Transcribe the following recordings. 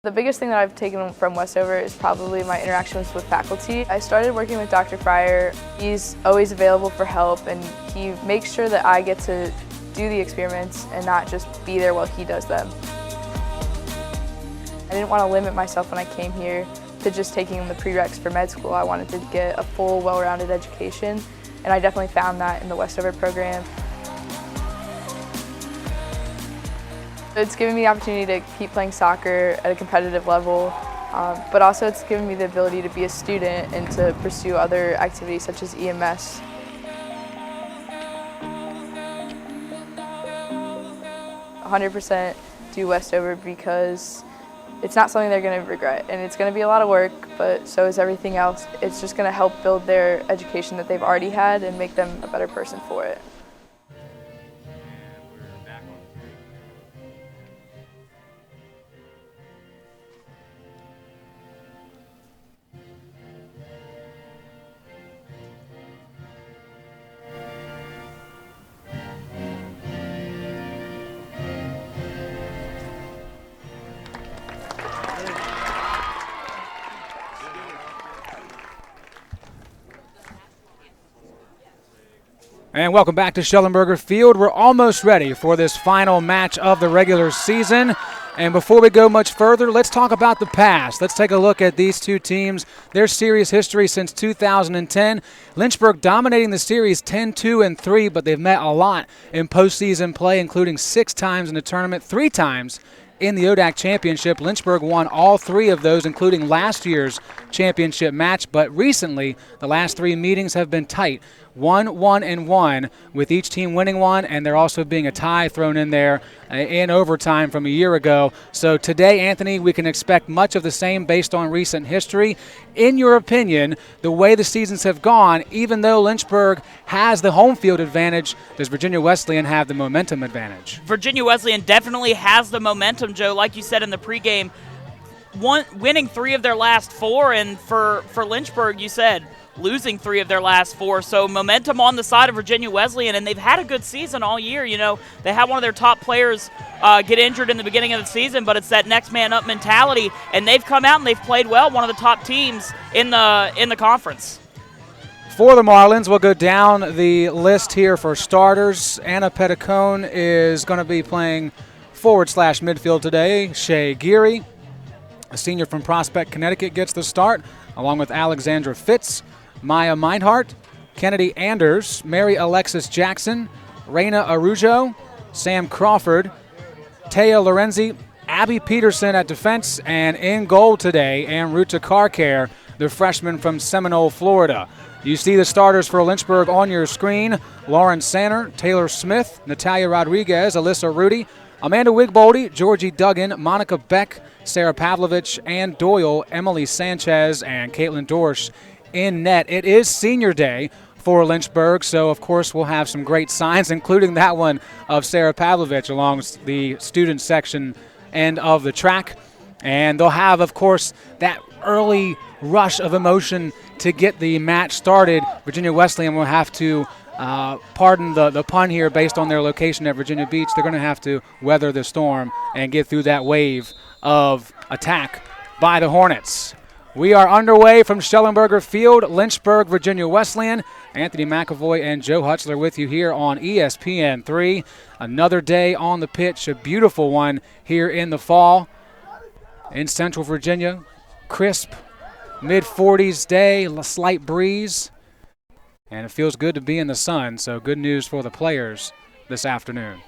The biggest thing that I've taken from Westover is probably my interactions with faculty. I started working with Dr. Fryer. He's always available for help, and he makes sure that I get to do the experiments and not just be there while he does them. I didn't want to limit myself when I came here to just taking the prereqs for med school. I wanted to get a full, well-rounded education, and I definitely found that in the Westover program. It's given me the opportunity to keep playing soccer at a competitive level, but also it's given me the ability to be a student and to pursue other activities such as EMS. – 100% do Westover because it's not something they're going to regret, and it's going to be a lot of work, but so is everything else. It's just going to help build their education that they've already had and make them a better person for it. And welcome back to Schellenberger Field. We're almost ready for this final match of the regular season. And before we go much further, let's talk about the past. Let's take a look at these two teams, their series history since 2010. Lynchburg dominating the series 10-2-3, but they've met a lot in postseason play, including 6 times in the tournament, 3 times in the ODAC championship. Lynchburg won all 3 of those, including last year's championship match. But recently, the last 3 meetings have been tight. 1-1-1, with each team winning one, and there also being a tie thrown in there in overtime from a year ago. So today, Anthony, we can expect much of the same based on recent history. In your opinion, the way the seasons have gone, even though Lynchburg has the home field advantage, does Virginia Wesleyan have the momentum advantage? Virginia Wesleyan definitely has the momentum, Joe. Like you said in the pregame, winning 3 of their last 4, and for Lynchburg, you said, losing 3 of their last 4. So momentum on the side of Virginia Wesleyan, and they've had a good season all year. You know, they had one of their top players get injured in the beginning of the season, but it's that next man up mentality, and they've come out and they've played well, one of the top teams in the conference. For the Marlins, we'll go down the list here for starters. Anna Petticone is going to be playing forward/midfield today. Shay Geary, a senior from Prospect, Connecticut, gets the start, along with Alexandra Fitz, Maya Meinhardt, Kennedy Anders, Mary Alexis Jackson, Reina Arujo, Sam Crawford, Taya Lorenzi, Abby Peterson at defense, and in goal today, Amruta Karkare, the freshman from Seminole, Florida. You see the starters for Lynchburg on your screen: Lauren Sanner, Taylor Smith, Natalia Rodriguez, Alyssa Rudy, Amanda Wigboldy, Georgie Duggan, Monica Beck, Sarah Pavlovich, Ann Doyle, Emily Sanchez, and Caitlin Dorsch in net. It is senior day for Lynchburg, so of course we'll have some great signs, including that one of Sarah Pavlovich along the student section end of the track. And they'll have, of course, that early rush of emotion to get the match started. Virginia Wesleyan will have to pardon the pun here based on their location at Virginia Beach. They're going to have to weather the storm and get through that wave of attack by the Hornets. We are underway from Schellenberger Field, Lynchburg, Virginia Wesleyan. Anthony McAvoy and Joe Hutchler with you here on ESPN3. Another day on the pitch, a beautiful one here in the fall in Central Virginia. Crisp, mid-40s day, a slight breeze. And it feels good to be in the sun, so good news for the players this afternoon.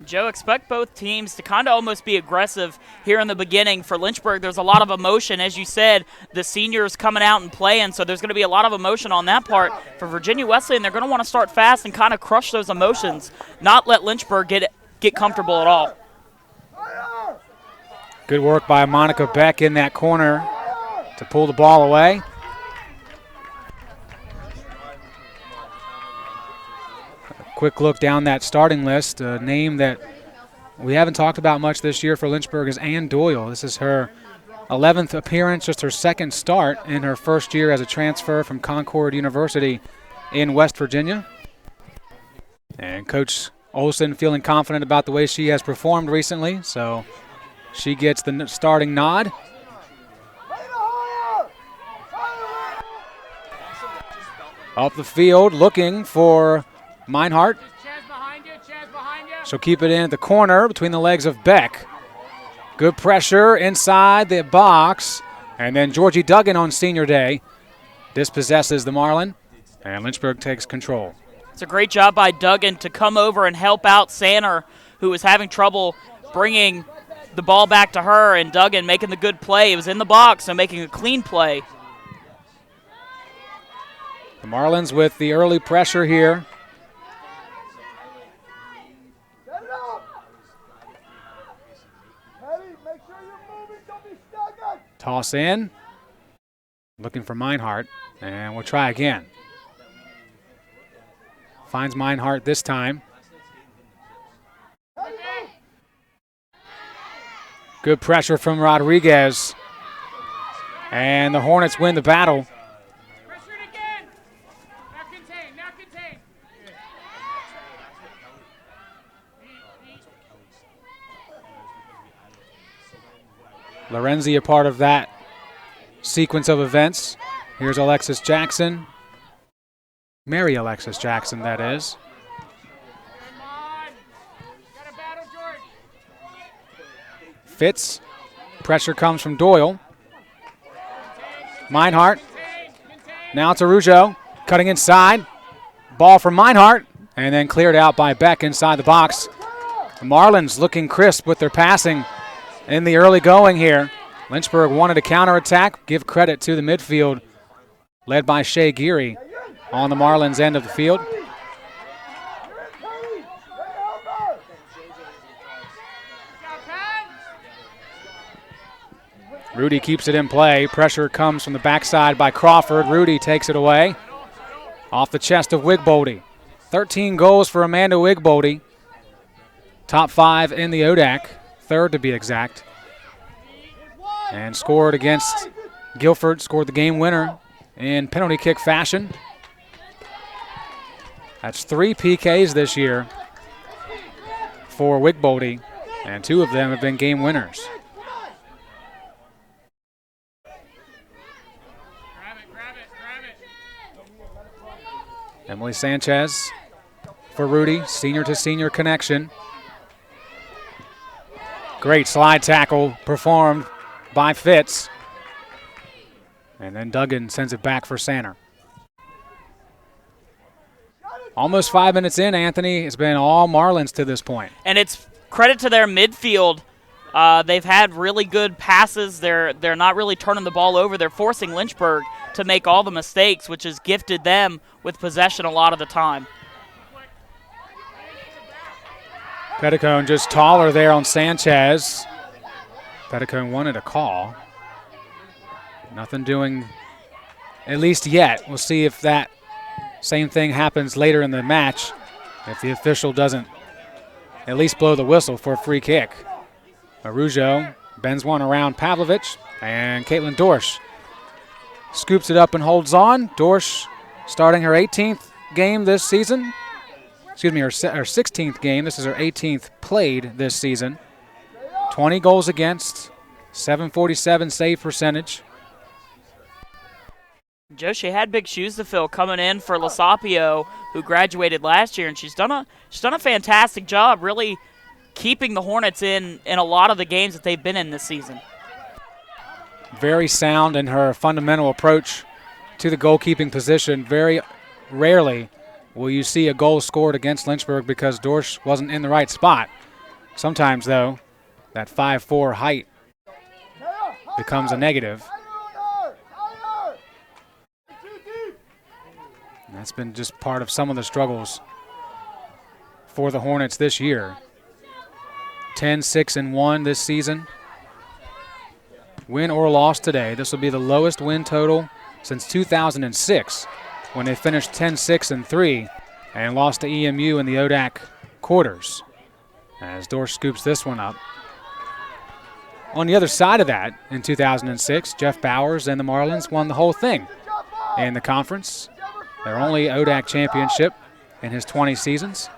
Joe, expect both teams to kind of almost be aggressive here in the beginning. For Lynchburg, there's a lot of emotion. As you said, the seniors coming out and playing, so there's going to be a lot of emotion on that part. For Virginia Wesleyan, they're going to want to start fast and kind of crush those emotions, not let Lynchburg get comfortable at all. Good work by Monica Beck in that corner to pull the ball away. Quick look down that starting list. A name that we haven't talked about much this year for Lynchburg is Ann Doyle. This is her 11th appearance, just her second start in her first year as a transfer from Concord University in West Virginia. And Coach Olsen feeling confident about the way she has performed recently, so she gets the starting nod. Up the field looking for Meinhardt. She'll keep it in at the corner between the legs of Beck. Good pressure inside the box. And then Georgie Duggan on senior day dispossesses the Marlin, and Lynchburg takes control. It's a great job by Duggan to come over and help out Sanner, who was having trouble bringing the ball back to her, and Duggan making the good play. It was in the box, so making a clean play. The Marlins with the early pressure here. Toss in. Looking for Meinhardt, and we'll try again. Finds Meinhardt this time. Good pressure from Rodriguez. And the Hornets win the battle. Lorenzi a part of that sequence of events. Here's Alexis Jackson. Mary Alexis Jackson, that is. Fitz. Pressure comes from Doyle. Meinhardt. Now to Rougeau. Cutting inside. Ball from Meinhardt. And then cleared out by Beck inside the box. The Marlins looking crisp with their passing in the early going here. Lynchburg wanted a counterattack. Give credit to the midfield, led by Shea Geary on the Marlins end of the field. Rudy keeps it in play. Pressure comes from the backside by Crawford. Rudy takes it away. Off the chest of Wigboldy. 13 goals for Amanda Wigboldy. Top 5 in the ODAC. Third to be exact. And scored against Guilford, scored the game winner in penalty kick fashion. That's 3 PKs this year for Wigboldy, and 2 of them have been game winners. Emily Sanchez for Rudy, senior to senior connection. Great slide tackle performed by Fitz. And then Duggan sends it back for Sanner. Almost 5 minutes in, Anthony. It's been all Marlins to this point. And it's credit to their midfield. They've had really good passes. They're not really turning the ball over. They're forcing Lynchburg to make all the mistakes, which has gifted them with possession a lot of the time. Petticone just taller there on Sanchez. Petticone wanted a call. Nothing doing, at least yet. We'll see if that same thing happens later in the match, if the official doesn't at least blow the whistle for a free kick. Rougeau bends one around Pavlovich, and Caitlin Dorsch scoops it up and holds on. Dorsch starting her 18th game this season. Excuse me, her 16th game. This is her 18th played this season. 20 goals against, 747 save percentage. Joe, she had big shoes to fill coming in for Lasapio, who graduated last year, and she's done a fantastic job really keeping the Hornets in a lot of the games that they've been in this season. Very sound in her fundamental approach to the goalkeeping position. Very rarely will you see a goal scored against Lynchburg because Dorsch wasn't in the right spot. Sometimes, though, that 5'4" height becomes a negative. And that's been just part of some of the struggles for the Hornets this year. 10-6-1 this season. Win or loss today. This will be the lowest win total since 2006 when they finished 10-6-3 and lost to EMU in the ODAC quarters. As Dorsch scoops this one up. On the other side of that, in 2006, Jeff Bowers and the Marlins won the whole thing in the conference. Their only ODAC championship in his 20 seasons.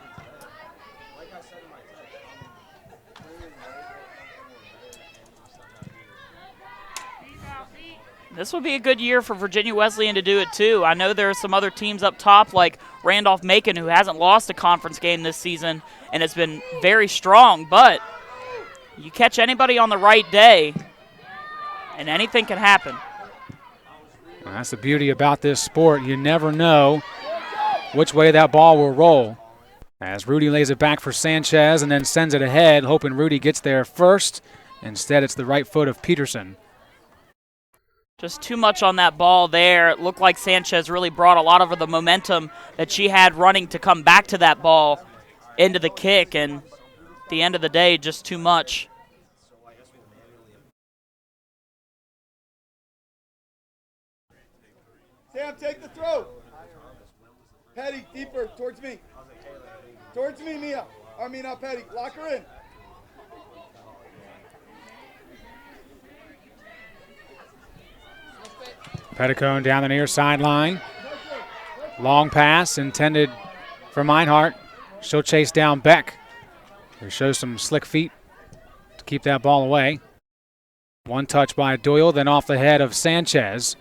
This would be a good year for Virginia Wesleyan to do it too. I know there are some other teams up top like Randolph-Macon who hasn't lost a conference game this season and has been very strong, but you catch anybody on the right day and anything can happen. Well, that's the beauty about this sport. You never know which way that ball will roll. As Rudy lays it back for Sanchez and then sends it ahead, hoping Rudy gets there first. Instead, it's the right foot of Peterson. Just too much on that ball there. It looked like Sanchez really brought a lot of the momentum that she had running to come back to that ball into the kick, and at the end of the day, just too much. Sam, take the throw. Petty, deeper, towards me. Towards me, Mia. Petty, lock her in. Petticone down the near sideline. Long pass intended for Meinhardt. She'll chase down Beck, who shows some slick feet to keep that ball away. One touch by Doyle, then off the head of Sanchez.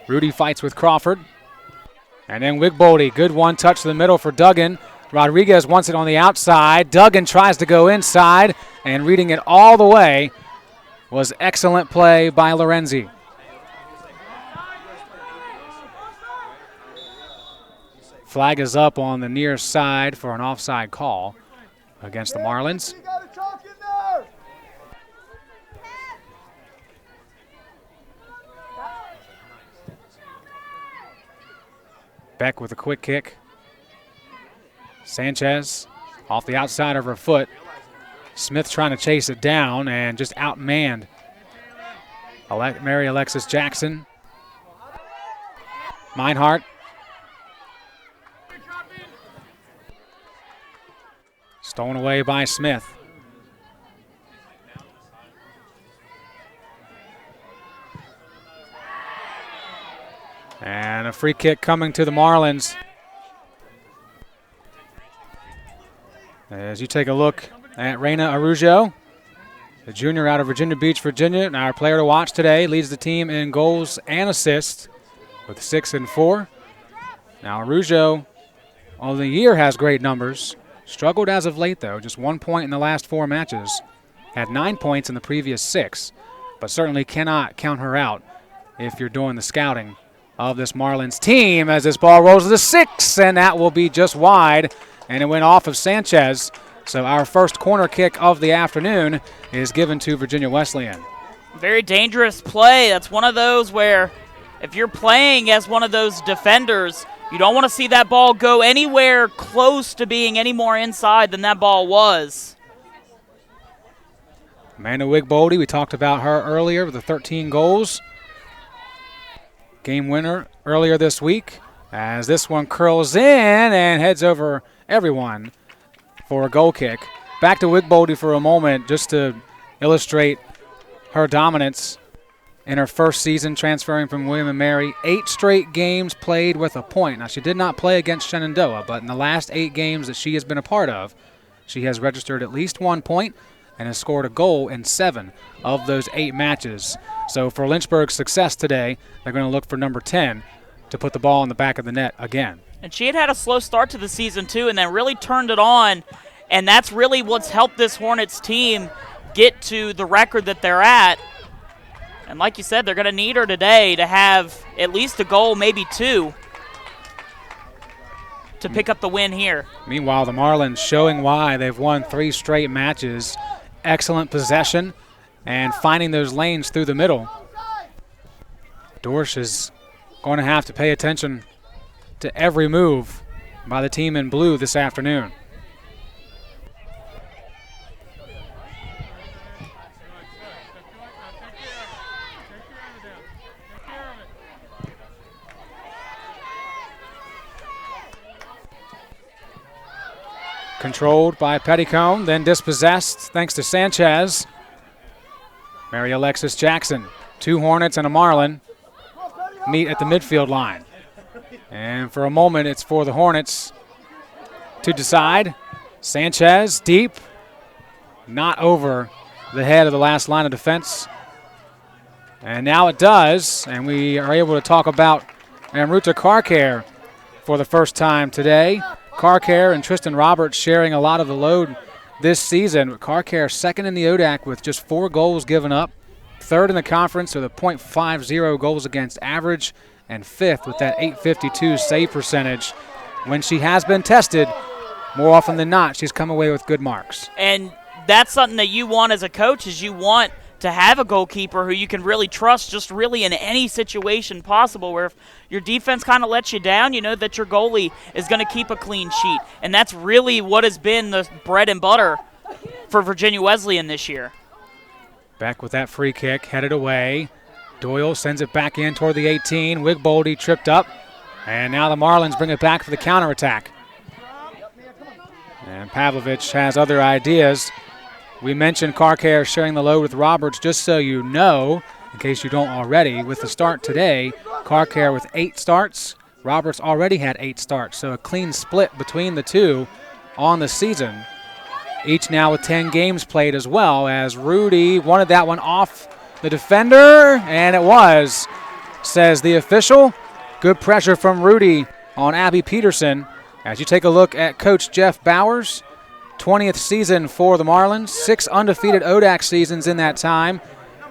Rudy fights with Crawford. And then Wigboldy, good one touch to the middle for Duggan. Rodriguez wants it on the outside. Duggan tries to go inside, and reading it all the way was excellent play by Lorenzi. Flag is up on the near side for an offside call against the Marlins. Beck with a quick kick. Sanchez off the outside of her foot. Smith trying to chase it down and just outmanned Mary Alexis Jackson. Meinhardt. Stolen away by Smith. And a free kick coming to the Marlins. As you take a look at Reina Araujo, the junior out of Virginia Beach, Virginia, and our player to watch today, leads the team in goals and assists with 6 and 4. Now Araujo on the year has great numbers. Struggled as of late, though. Just 1 point in the last 4 matches. Had 9 points in the previous 6. But certainly cannot count her out if you're doing the scouting of this Marlins team as this ball rolls to the 6, and that will be just wide. And it went off of Sanchez. So our first corner kick of the afternoon is given to Virginia Wesleyan. Very dangerous play. That's one of those where if you're playing as one of those defenders, you don't want to see that ball go anywhere close to being any more inside than that ball was. Amanda Wigboldy, we talked about her earlier with the 13 goals. Game winner earlier this week as this one curls in and heads over everyone for a goal kick. Back to Wigboldy for a moment just to illustrate her dominance in her first season transferring from William & Mary. 8 straight games played with a point. Now, she did not play against Shenandoah, but in the last 8 games that she has been a part of, she has registered at least 1 point and has scored a goal in 7 of those 8 matches. So for Lynchburg's success today, they're going to look for number 10 to put the ball in the back of the net again. And she had a slow start to the season, too, and then really turned it on, and that's really what's helped this Hornets team get to the record that they're at. And like you said, they're going to need her today to have at least a goal, maybe 2, to pick up the win here. Meanwhile, the Marlins showing why they've won 3 straight matches. Excellent possession and finding those lanes through the middle. Dorsch is going to have to pay attention to every move by the team in blue this afternoon. Controlled by Petticone, then dispossessed thanks to Sanchez. Mary Alexis Jackson, 2 Hornets and a Marlin meet at the midfield line. And for a moment, it's for the Hornets to decide. Sanchez deep, not over the head of the last line of defense. And now it does, and we are able to talk about Amruta Car Care for the first time today. Car Care and Tristan Roberts sharing a lot of the load this season. Car Care second in the ODAC with just 4 goals given up, third in the conference with a .50 goals against average, and fifth with that .852 save percentage. When she has been tested, more often than not, she's come away with good marks. And that's something that you want as a coach, is you want to have a goalkeeper who you can really trust just really in any situation possible, where if your defense kind of lets you down, you know that your goalie is going to keep a clean sheet. And that's really what has been the bread and butter for Virginia Wesleyan this year. Back with that free kick, headed away. Doyle sends it back in toward the 18. Wigboldy tripped up. And now the Marlins bring it back for the counterattack. And Pavlovich has other ideas. We mentioned Car Care sharing the load with Roberts, just so you know, in case you don't already. With the start today, Car Care with 8 starts. Roberts already had 8 starts, so a clean split between the two on the season. Each now with 10 games played as well, as Rudy wanted that one off the defender, and it was, says the official. Good pressure from Rudy on Abby Peterson. As you take a look at Coach Jeff Bowers, 20th season for the Marlins, 6 undefeated ODAC seasons in that time,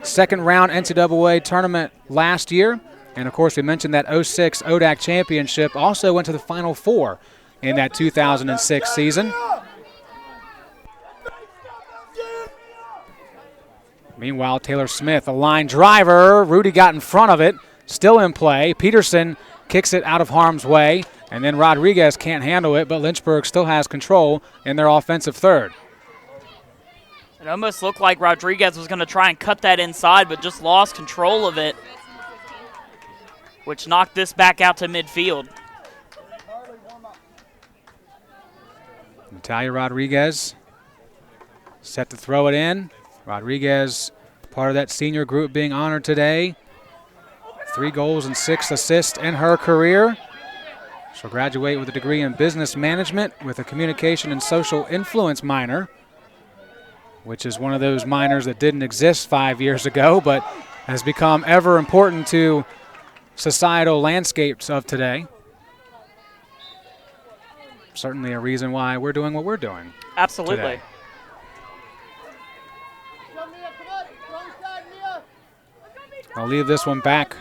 second round NCAA tournament last year, and of course we mentioned that 06 ODAC championship, also went to the Final Four in that 2006 season. Meanwhile, Taylor Smith, a line driver. Rudy got in front of it, still in play. Peterson kicks it out of harm's way, and then Rodriguez can't handle it, but Lynchburg still has control in their offensive third. It almost looked like Rodriguez was going to try and cut that inside, but just lost control of it, which knocked this back out to midfield. Natalia Rodriguez set to throw it in. Rodriguez, part of that senior group being honored today. 3 goals and 6 assists in her career. She'll graduate with a degree in business management with a communication and social influence minor, which is one of those minors that didn't exist 5 years ago, but has become ever important to societal landscapes of today. Certainly a reason why we're doing what we're doing. Absolutely. Today. I'll leave this one back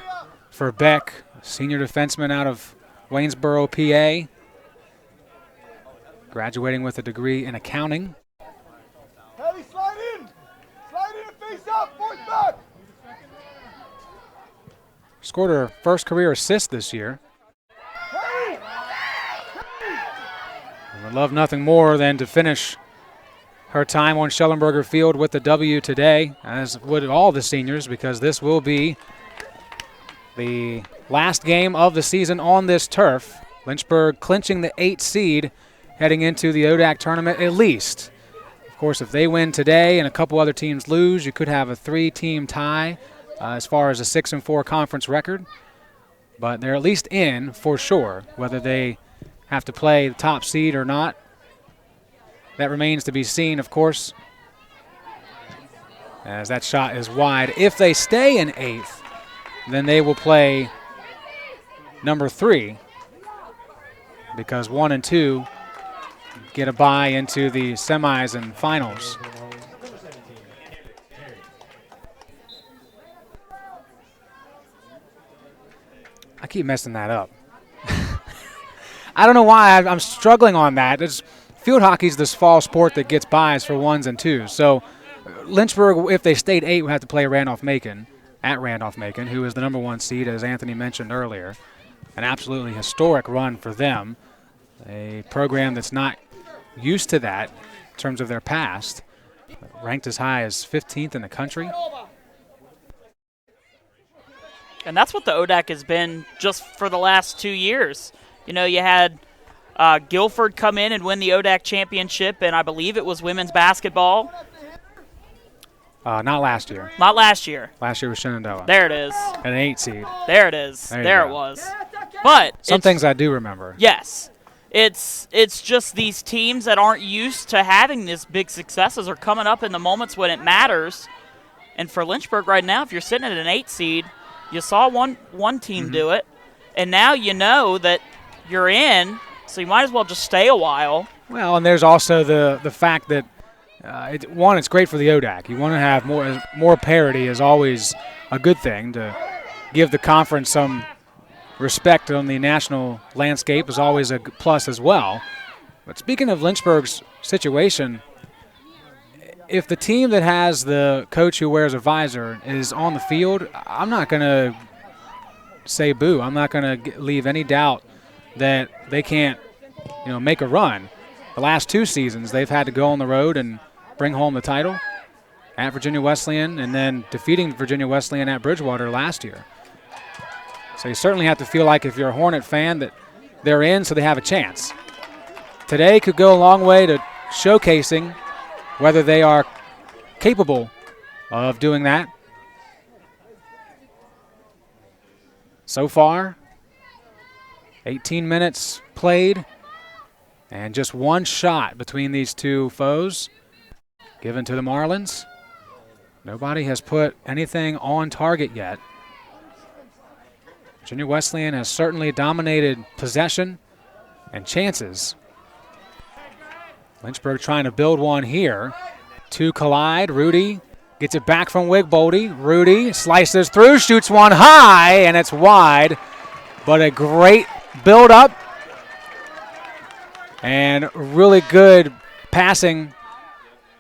for Beck, senior defenseman out of Waynesboro, PA, graduating with a degree in accounting. Hey, slide in and face up, fourth back. Scored her first career assist this year. And would love nothing more than to finish her time on Schellenberger Field with the W today, as would all the seniors, because this will be the last game of the season on this turf. Lynchburg clinching the 8th seed heading into the ODAC tournament at least. Of course, if they win today and a couple other teams lose, you could have a 3-team tie as far as a 6-4 conference record. But they're at least in for sure. Whether they have to play the top seed or not, that remains to be seen, of course, as that shot is wide. If they stay in 8th, then they will play number 3, because 1 and 2 get a bye into the semis and finals. I keep messing that up. I don't know why I'm struggling on that. Field hockey's this fall sport that gets buys for 1s and 2s. So Lynchburg, if they stayed 8, would have to play Randolph-Macon at Randolph-Macon, who is the number 1 seed, as Anthony mentioned earlier. An absolutely historic run for them. A program that's not used to that in terms of their past. Ranked as high as 15th in the country. And that's what the ODAC has been just for the last 2 years. You know, you had Guilford come in and win the ODAC championship, and I believe it was women's basketball. Not last year. Not last year. Last year was Shenandoah. There it is. An 8 seed. There it is. There it was. But some things I do remember. Yes. It's just these teams that aren't used to having these big successes are coming up in the moments when it matters, And for Lynchburg right now, if you're sitting at an 8 seed, you saw one team do it, and now you know that you're in, so you might as well just stay a while. Well, and there's also the fact that, it's great for the ODAC. You want to have more parity is always a good thing. To give the conference some respect on the national landscape is always a plus as well. But speaking of Lynchburg's situation, if the team that has the coach who wears a visor is on the field, I'm not going to say boo. I'm not going to leave any doubt that they can't, make a run. The last 2 seasons, they've had to go on the road and bring home the title at Virginia Wesleyan and then defeating Virginia Wesleyan at Bridgewater last year. So you certainly have to feel like if you're a Hornet fan that they're in so they have a chance. Today could go a long way to showcasing whether they are capable of doing that. So far, 18 minutes played and just 1 shot between these two foes given to the Marlins. Nobody has put anything on target yet. Virginia Wesleyan has certainly dominated possession and chances. Lynchburg trying to build one here. 2 collide. Rudy gets it back from Wigboldy. Rudy slices through, shoots one high, and it's wide. But a great build-up and really good passing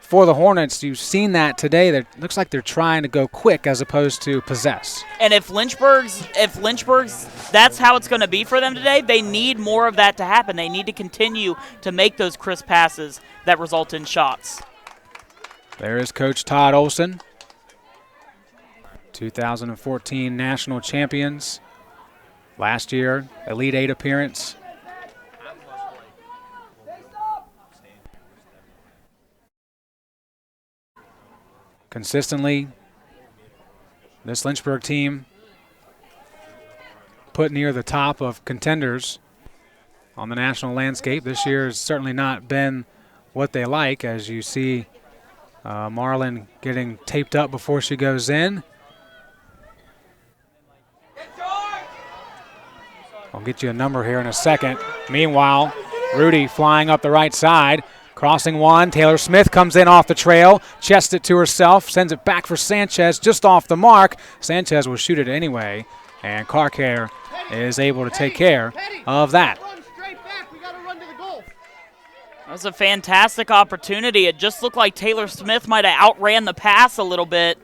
for the Hornets. You've seen that today. It looks like they're trying to go quick as opposed to possess. And if Lynchburg's, that's how it's going to be for them today, they need more of that to happen. They need to continue to make those crisp passes that result in shots. There is Coach Todd Olson, 2014 national champions. Last year, Elite 8 appearance. Consistently, this Lynchburg team put near the top of contenders on the national landscape. This year has certainly not been what they like, as you see Marlin getting taped up before she goes in. I'll get you a number here in a second. Meanwhile, Rudy flying up the right side. Crossing one, Taylor Smith comes in off the trail, chests it to herself, sends it back for Sanchez just off the mark. Sanchez will shoot it anyway, and Carcare is able to take care of that. That was a fantastic opportunity. It just looked like Taylor Smith might have outran the pass a little bit,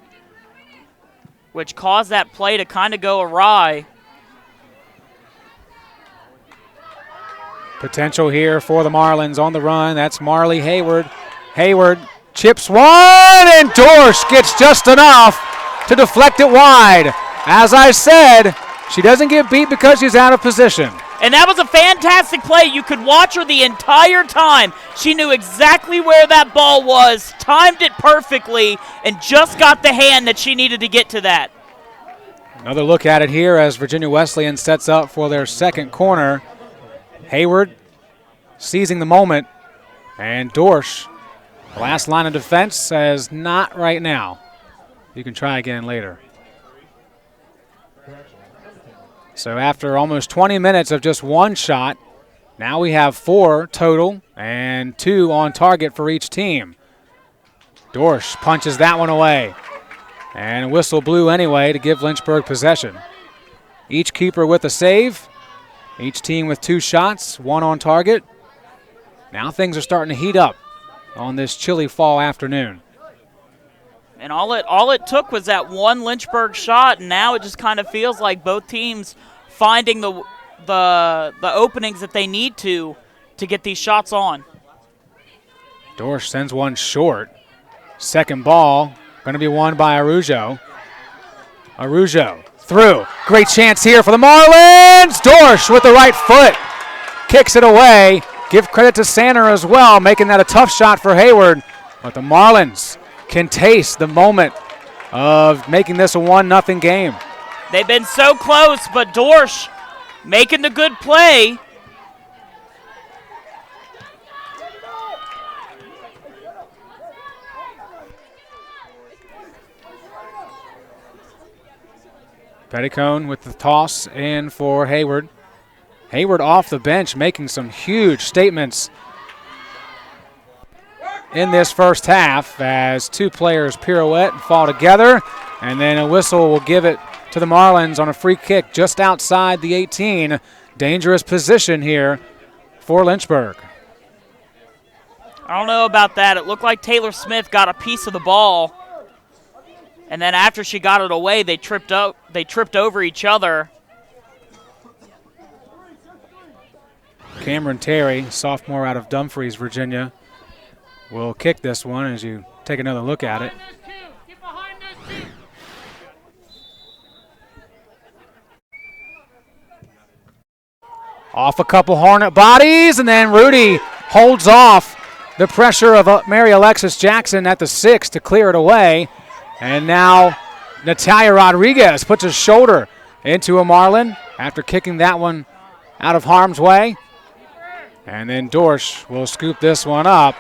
which caused that play to kind of go awry. Potential here for the Marlins on the run. That's Marley Hayward. Hayward chips one, and Dorsch gets just enough to deflect it wide. As I said, she doesn't get beat because she's out of position. And that was a fantastic play. You could watch her the entire time. She knew exactly where that ball was, timed it perfectly, and just got the hand that she needed to get to that. Another look at it here as Virginia Wesleyan sets up for their second corner. Hayward seizing the moment, and Dorsch, the last line of defense, says not right now. You can try again later. So after almost 20 minutes of just 1 shot, now we have 4 total and 2 on target for each team. Dorsch punches that one away, and whistle blew anyway to give Lynchburg possession. Each keeper with a save. Each team with 2 shots, 1 on target. Now things are starting to heat up on this chilly fall afternoon. And all it took was that one Lynchburg shot, and now it just kind of feels like both teams finding the openings that they need to get these shots on. Dorsch sends one short. Second ball going to be won by Arujo. Arujo through. Great chance here for the Marlins. Dorsch with the right foot. Kicks it away. Give credit to Sanner as well, making that a tough shot for Hayward. But the Marlins can taste the moment of making this a 1-0 game. They've been so close, but Dorsch making the good play. Petticone with the toss in for Hayward. Hayward off the bench making some huge statements in this first half as two players pirouette and fall together, and then a whistle will give it to the Marlins on a free kick just outside the 18. Dangerous position here for Lynchburg. I don't know about that. It looked like Taylor Smith got a piece of the ball, and then after she got it away, they tripped over each other. Cameron Terry, sophomore out of Dumfries, Virginia, will kick this one as you take another look at it. Off a couple Hornet bodies, and then Rudy holds off the pressure of Mary Alexis Jackson at the 6 to clear it away. And now Natalia Rodriguez puts a shoulder into a Marlin after kicking that one out of harm's way. And then Dorsch will scoop this one up.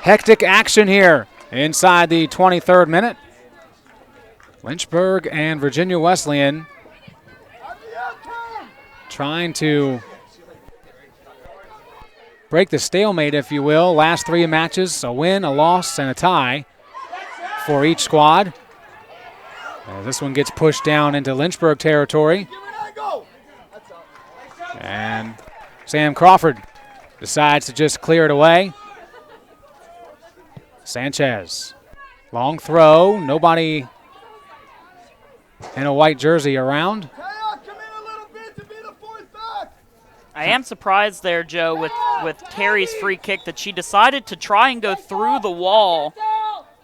Hectic action here inside the 23rd minute. Lynchburg and Virginia Wesleyan trying to break the stalemate, if you will. Last three matches, a win, a loss, and a tie for each squad. This one gets pushed down into Lynchburg territory. And Sam Crawford decides to just clear it away. Sanchez, long throw, nobody in a white jersey around. I am surprised there, Joe, with Terry's free kick that she decided to try and go through the wall.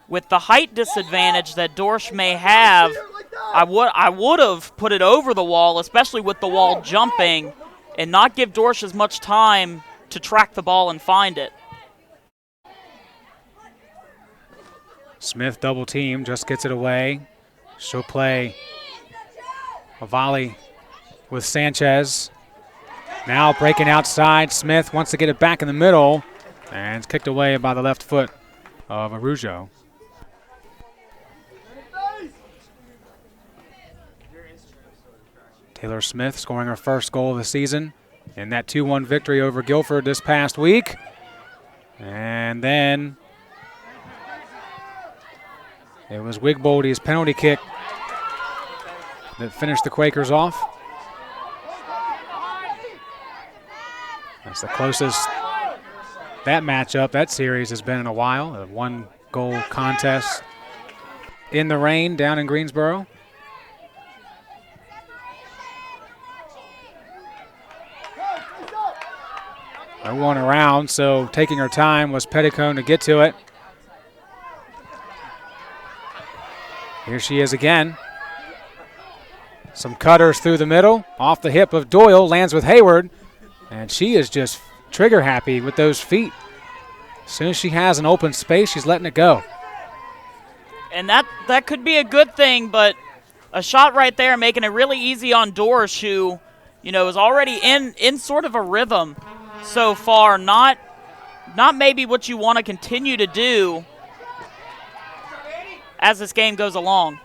With the height disadvantage that Dorsch may have, I would have put it over the wall, especially with the wall jumping, and not give Dorsch as much time to track the ball and find it. Smith double team, just gets it away. She'll play a volley with Sanchez. Now breaking outside, Smith wants to get it back in the middle, and it's kicked away by the left foot of Arujo. Taylor Smith scoring her first goal of the season in that 2-1 victory over Guilford this past week. And then it was Wigboldy's penalty kick that finished the Quakers off. That's the closest that matchup, that series has been in a while. A one-goal contest in the rain down in Greensboro. No one around, so taking her time was Petticone to get to it. Here she is again. Some cutters through the middle, off the hip of Doyle, lands with Hayward, and she is just trigger happy with those feet. As soon as she has an open space, she's letting it go. And that could be a good thing, but a shot right there making it really easy on Dorsch, who, is already in sort of a rhythm so far. Not maybe what you want to continue to do as this game goes along.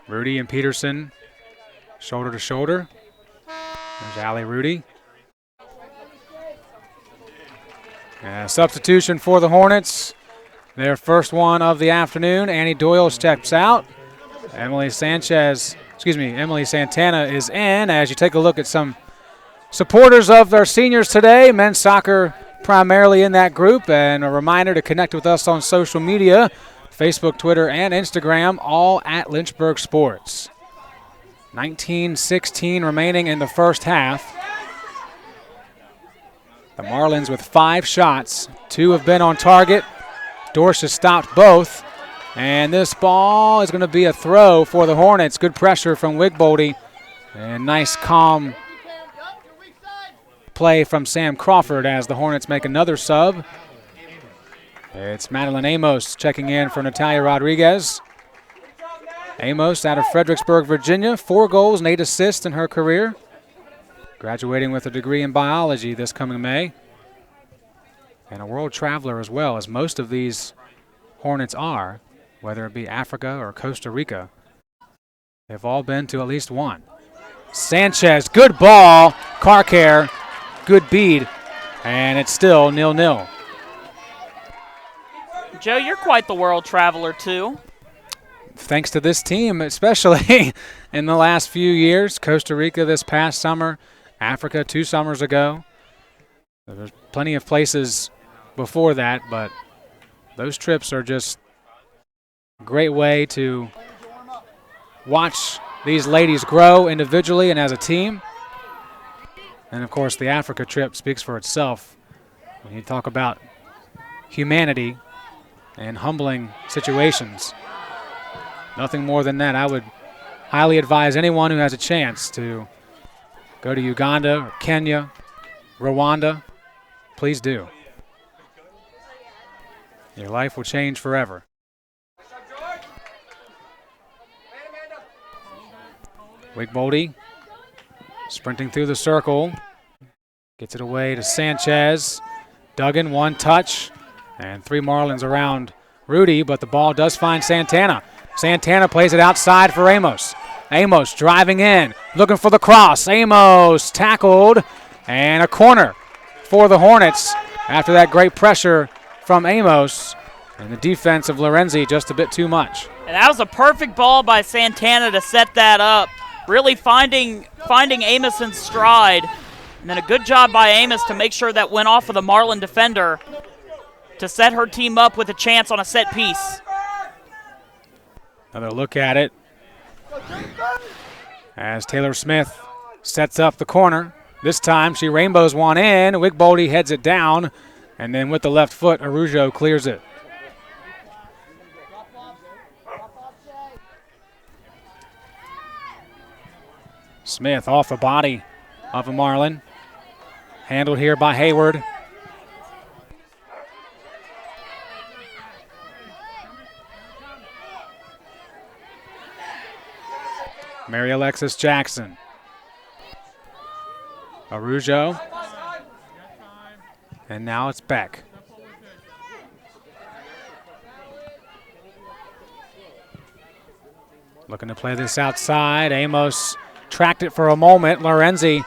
Rudy and Peterson, shoulder to shoulder. There's Allie Rudy. Substitution for the Hornets. Their first one of the afternoon. Annie Doyle steps out. Emily Santana is in. As you take a look at some supporters of our seniors today, men's soccer primarily in that group, and a reminder to connect with us on social media. Facebook, Twitter, and Instagram, all at Lynchburg Sports. 19:16 remaining in the first half. The Marlins with 5 shots. 2 have been on target. Dorsch has stopped both. And this ball is going to be a throw for the Hornets. Good pressure from Wigboldy. And nice, calm play from Sam Crawford as the Hornets make another sub. It's Madeline Amos checking in for Natalia Rodriguez. Amos out of Fredericksburg, Virginia. 4 goals and 8 assists in her career. graduating with a degree in biology this coming May. And a world traveler as well, as most of these Hornets are, whether it be Africa or Costa Rica. They've all been to at least one. Sanchez, good ball. Carcare, good bead. And it's still 0-0. Joe, you're quite the world traveler, too. Thanks to this team, especially in the last few years. Costa Rica this past summer, Africa 2 summers ago. There's plenty of places before that, but those trips are just a great way to watch these ladies grow individually and as a team. And, of course, the Africa trip speaks for itself. When you talk about humanity and humbling situations, nothing more than that. I would highly advise anyone who has a chance to go to Uganda or Kenya, Rwanda. Please do. Your life will change forever. Wigboldy sprinting through the circle. Gets it away to Sanchez. Duggan, one touch. And 3 Marlins around Rudy, but the ball does find Santana. Santana plays it outside for Amos. Amos driving in, looking for the cross. Amos tackled, and a corner for the Hornets after that great pressure from Amos. And the defense of Lorenzi just a bit too much. And that was a perfect ball by Santana to set that up. Really finding Amos in stride. And then a good job by Amos to make sure that went off of the Marlin defender to set her team up with a chance on a set piece. Another look at it as Taylor Smith sets up the corner. This time she rainbows one in. Wigboldy heads it down, and then with the left foot, Arujo clears it. Smith off the body of a Marlin. Handled here by Hayward. Mary Alexis Jackson. Arujo. And now it's Beck. Looking to play this outside. Amos tracked it for a moment. Lorenzi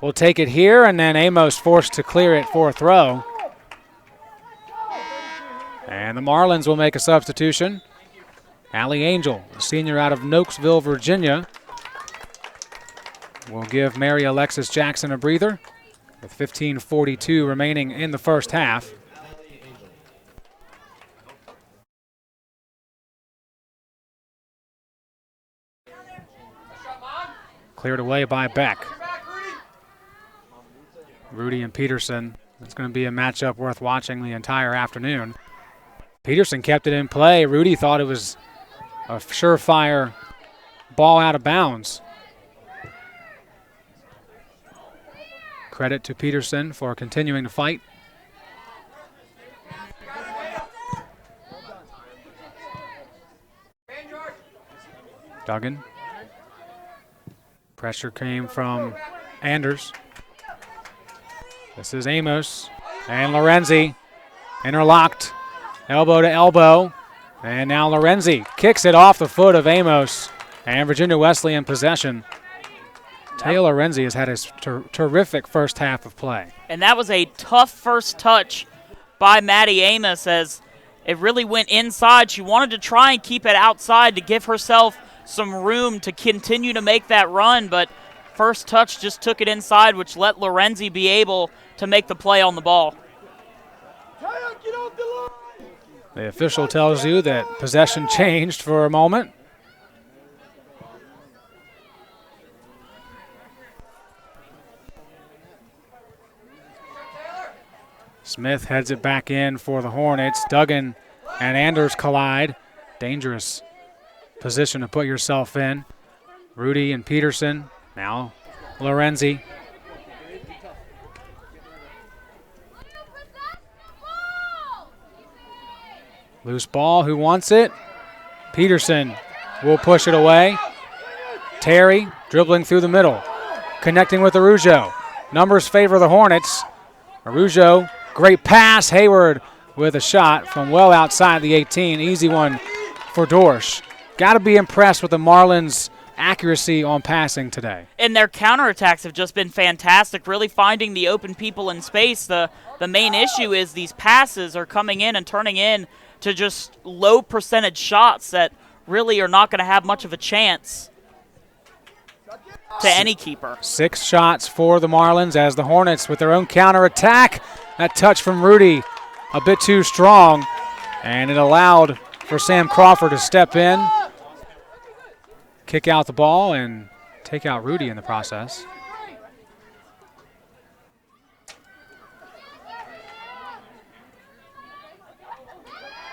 will take it here, and then Amos forced to clear it for a throw. And the Marlins will make a substitution. Allie Angel, a senior out of Nokesville, Virginia, will give Mary Alexis Jackson a breather with 15:42 remaining in the first half. Cleared away by Beck. Rudy and Peterson. It's going to be a matchup worth watching the entire afternoon. Peterson kept it in play. Rudy thought it was a surefire ball out of bounds. Credit to Peterson for continuing to fight. Duggan. Pressure came from Anders. This is Amos and Lorenzi interlocked, elbow to elbow. And now Lorenzi kicks it off the foot of Amos, and Virginia Wesley in possession. Taylor Lorenzi has had a terrific first half of play. And that was a tough first touch by Maddie Amos as it really went inside. She wanted to try and keep it outside to give herself some room to continue to make that run, but first touch just took it inside, which let Lorenzi be able to make the play on the ball. The official tells you that possession changed for a moment. Smith heads it back in for the Hornets. Duggan and Anders collide. Dangerous position to put yourself in. Rudy and Peterson. Now Lorenzi. Loose ball, who wants it? Peterson will push it away. Terry dribbling through the middle. connecting with Arujo. Numbers favor the Hornets. Arujo, great pass. Hayward with a shot from well outside the 18. Easy one for Dorsch. Got to be impressed with the Marlins' accuracy on passing today. And their counterattacks have just been fantastic, really finding the open people in space. The main issue is these passes are coming in and turning in to just low percentage shots that really are not going to have much of a chance to any keeper. 6 shots for the Marlins as the Hornets with their own counterattack. That touch from Rudy a bit too strong, and it allowed for Sam Crawford to step in, kick out the ball, and take out Rudy in the process.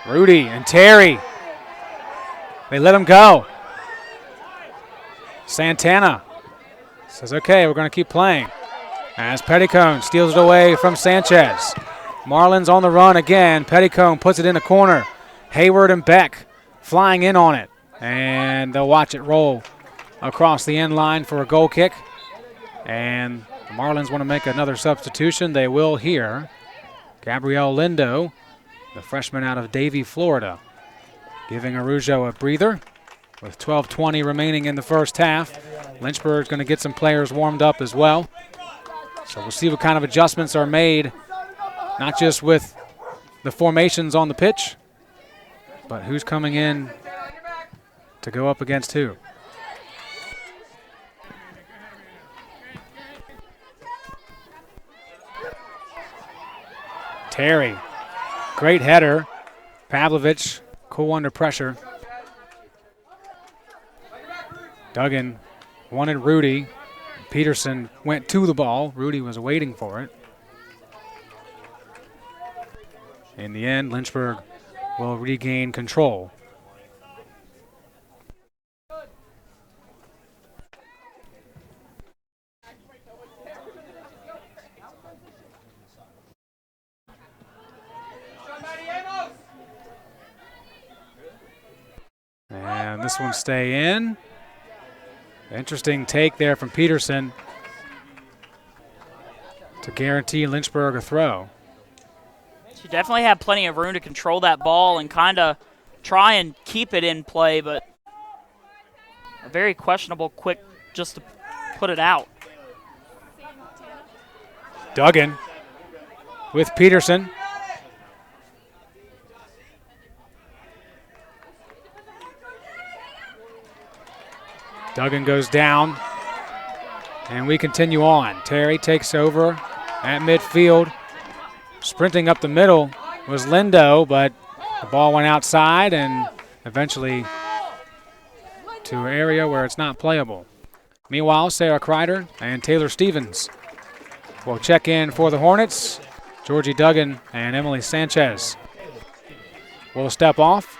Rudy and Terry, they let him go. Santana says, okay, we're going to keep playing. As Petticone steals it away from Sanchez. Marlins on the run again. Petticone puts it in the corner. Hayward and Beck flying in on it. And they'll watch it roll across the end line for a goal kick. And the Marlins want to make another substitution. They will here. Gabrielle Lindo, the freshman out of Davie, Florida, giving Arujo a breather with 12:20 remaining in the first half. Lynchburg's going to get some players warmed up as well. So we'll see what kind of adjustments are made, not just with the formations on the pitch, but who's coming in to go up against who. Terry, great header. Pavlovich, cool under pressure. Duggan wanted Rudy. Peterson went to the ball. Rudy was waiting for it. In the end, Lynchburg will regain control. And this one stay in. Interesting take there from Peterson to guarantee Lynchburg a throw. She definitely had plenty of room to control that ball and kind of try and keep it in play, but a very questionable quick just to put it out. Duggan with Peterson. Duggan goes down, and we continue on. Terry takes over at midfield. Sprinting up the middle was Lindo, but the ball went outside and eventually to an area where it's not playable. Meanwhile, Sarah Kreider and Taylor Stevens will check in for the Hornets. Georgie Duggan and Emily Sanchez will step off.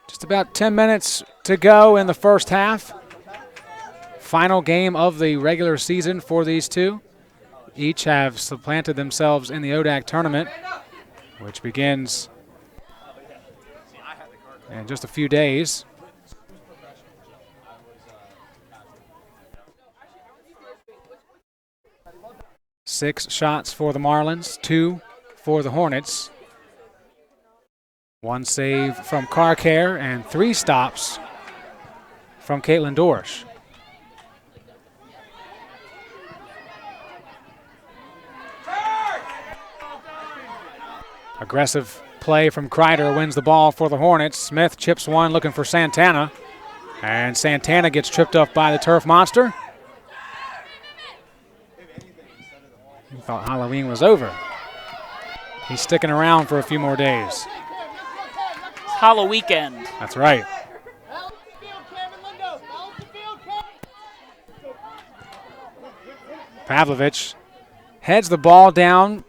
Just about 10 minutes to go in the first half. Final game of the regular season for these two. Each have supplanted themselves in the ODAC tournament, which begins in just a few days. Six shots for the Marlins, 2 for the Hornets. 1 save from Car Care and 3 stops from Caitlin Dorsch. Aggressive play from Kreider wins the ball for the Hornets. Smith chips one looking for Santana. And Santana gets tripped up by the turf monster. He thought Halloween was over. He's sticking around for a few more days. Hollow weekend. That's right. Pavlovich heads the ball down.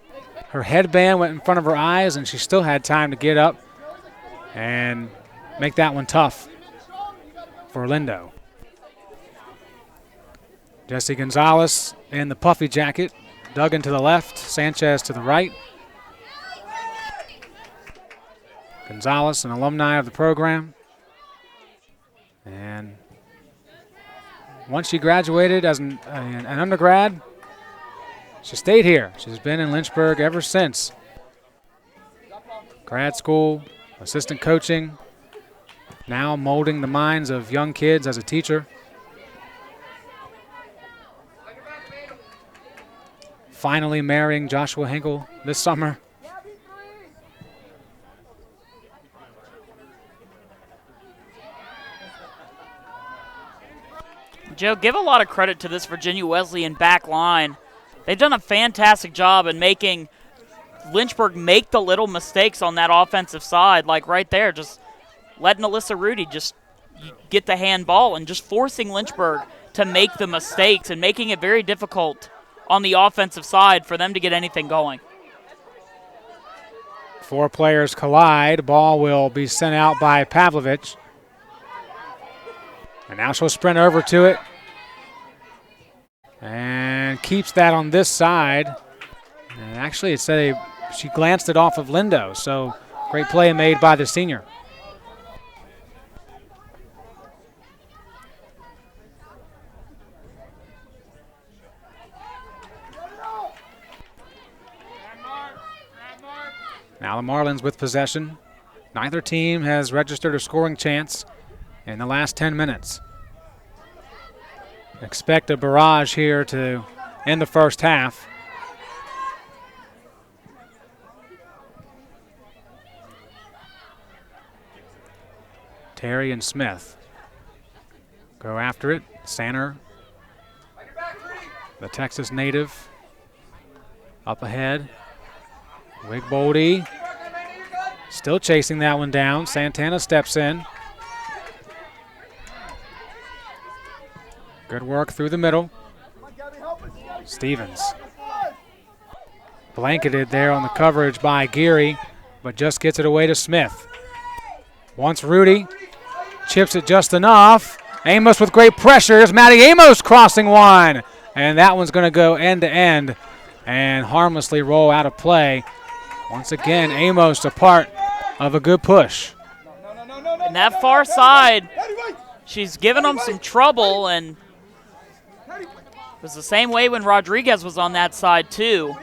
Her headband went in front of her eyes, and she still had time to get up and make that one tough for Lindo. Jesse Gonzalez in the puffy jacket. Duggan to the left, Sanchez to the right. Gonzalez, an alumni of the program. And once she graduated as an undergrad, she stayed here. She's been in Lynchburg ever since. Grad school, assistant coaching, now molding the minds of young kids as a teacher. Finally marrying Joshua Hinkle this summer. Joe, give a lot of credit to this Virginia Wesleyan back line. They've done a fantastic job in making Lynchburg make the little mistakes on that offensive side, like right there, just letting Alyssa Rudy just get the handball and just forcing Lynchburg to make the mistakes and making it very difficult on the offensive side for them to get anything going. 4 players collide. Ball will be sent out by Pavlovich. And now she'll sprint over to it. And keeps that on this side. And actually, she glanced it off of Lindo, so great play made by the senior. Now the Marlins with possession. Neither team has registered a scoring chance in the last 10 minutes. Expect a barrage here to end the first half. Terry and Smith go after it. Sanner, the Texas native, up ahead. Wigboldy still chasing that one down. Santana steps in. Good work through the middle. Stevens blanketed there on the coverage by Geary, but just gets it away to Smith. Wants Rudy. Chips it just enough. Amos with great pressure. Here's Maddie Amos crossing one. And that one's going to go end to end and harmlessly roll out of play. Once again, Amos a part of a good push. And that far side, she's given them some trouble, and it was the same way when Rodriguez was on that side too.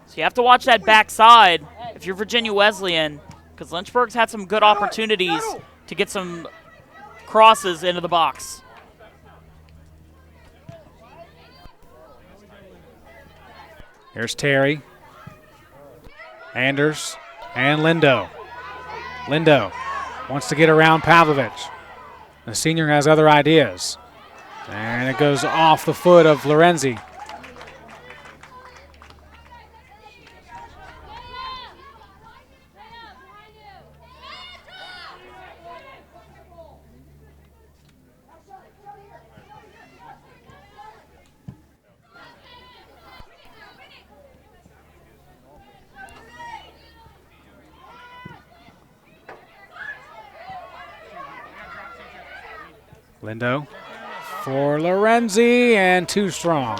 So you have to watch that back side if you're Virginia Wesleyan, because Lynchburg's had some good opportunities to get some crosses into the box. Here's Terry. Anders and Lindo. Lindo wants to get around Pavlovich. The senior has other ideas. And it goes off the foot of Lorenzi. Lindo for Lorenzi, and too strong.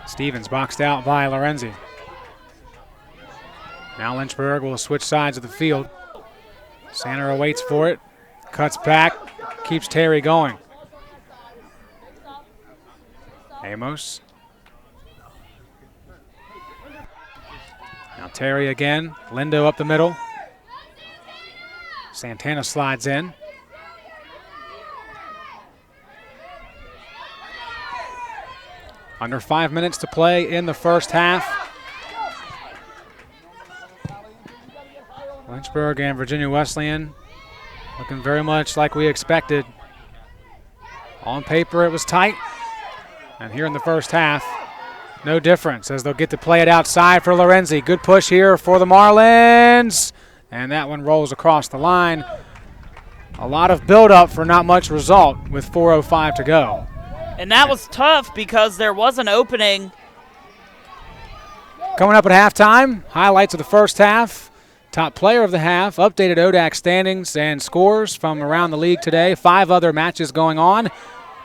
Stevens boxed out by Lorenzi. Now Lynchburg will switch sides of the field. Sanner awaits for it, cuts back, keeps Terry going. Amos. Now Terry again, Lindo up the middle. Santana slides in. Under 5 minutes to play in the first half. Lynchburg and Virginia Wesleyan looking very much like we expected. On paper it was tight, and here in the first half, no difference as they'll get to play it outside for Lorenzi. Good push here for the Marlins. And that one rolls across the line. A lot of buildup for not much result with 4:05 to go. And that was tough because there was an opening. Coming up at halftime, highlights of the first half. Top player of the half, updated ODAC standings and scores from around the league today. 5 other matches going on.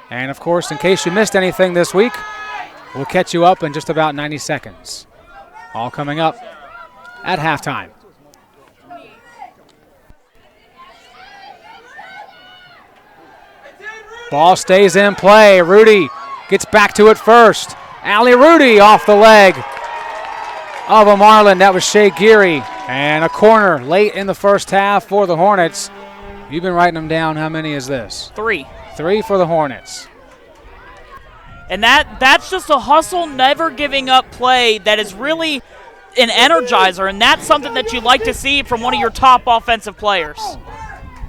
And, of course, in case you missed anything this week, We'll catch you up in just about 90 seconds. All coming up at halftime. Ball stays in play. Rudy gets back to it first. Allie Rudy off the leg of a Marlin. That was Shea Geary. And a corner late in the first half for the Hornets. You've been writing them down. How many is this? 3. 3 for the Hornets. And that's just a hustle, never giving up play that is really an energizer, and that's something that you like to see from one of your top offensive players.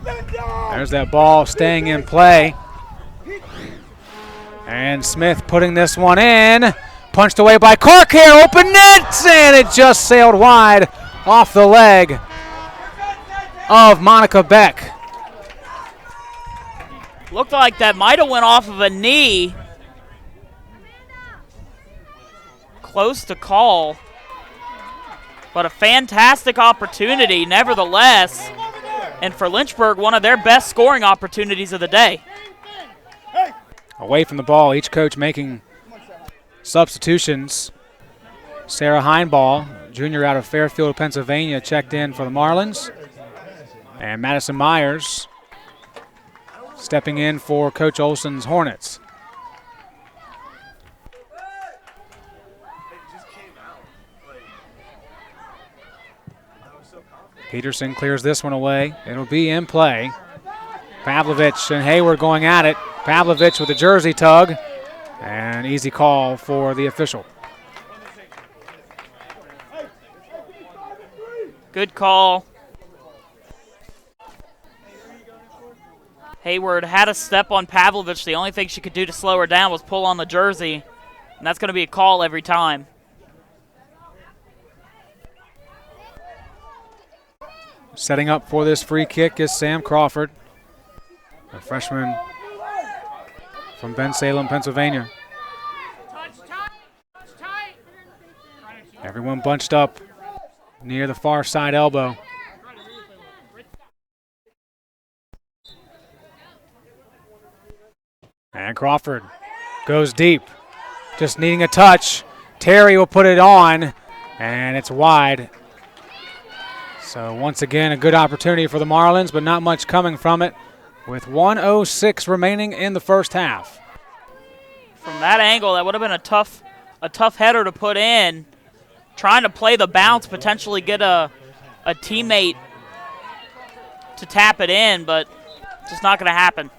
There's that ball staying in play. And Smith putting this one in. Punched away by Carcare, open net, and it just sailed wide off the leg of Monica Beck. Looked like that might have went off of a knee. Close to call. But a fantastic opportunity nevertheless. And for Lynchburg, one of their best scoring opportunities of the day. Away from the ball, each coach making substitutions. Sarah Heinball, junior out of Fairfield, Pennsylvania, checked in for the Marlins. And Madison Myers stepping in for Coach Olson's Hornets. Peterson clears this one away. It'll be in play. Pavlovich and Hayward going at it. Pavlovich with a jersey tug. And easy call for the official. Good call. Hayward had a step on Pavlovich. The only thing she could do to slow her down was pull on the jersey. And that's going to be a call every time. Setting up for this free kick is Sam Crawford, a freshman from Bensalem, Pennsylvania. Everyone bunched up near the far side elbow. And Crawford goes deep, just needing a touch. Terry will put it on, and it's wide. So once again, a good opportunity for the Marlins, but not much coming from it with 1:06 remaining in the first half. From that angle, that would have been a tough header to put in. Trying to play the bounce, potentially get a teammate to tap it in, but just not going to happen.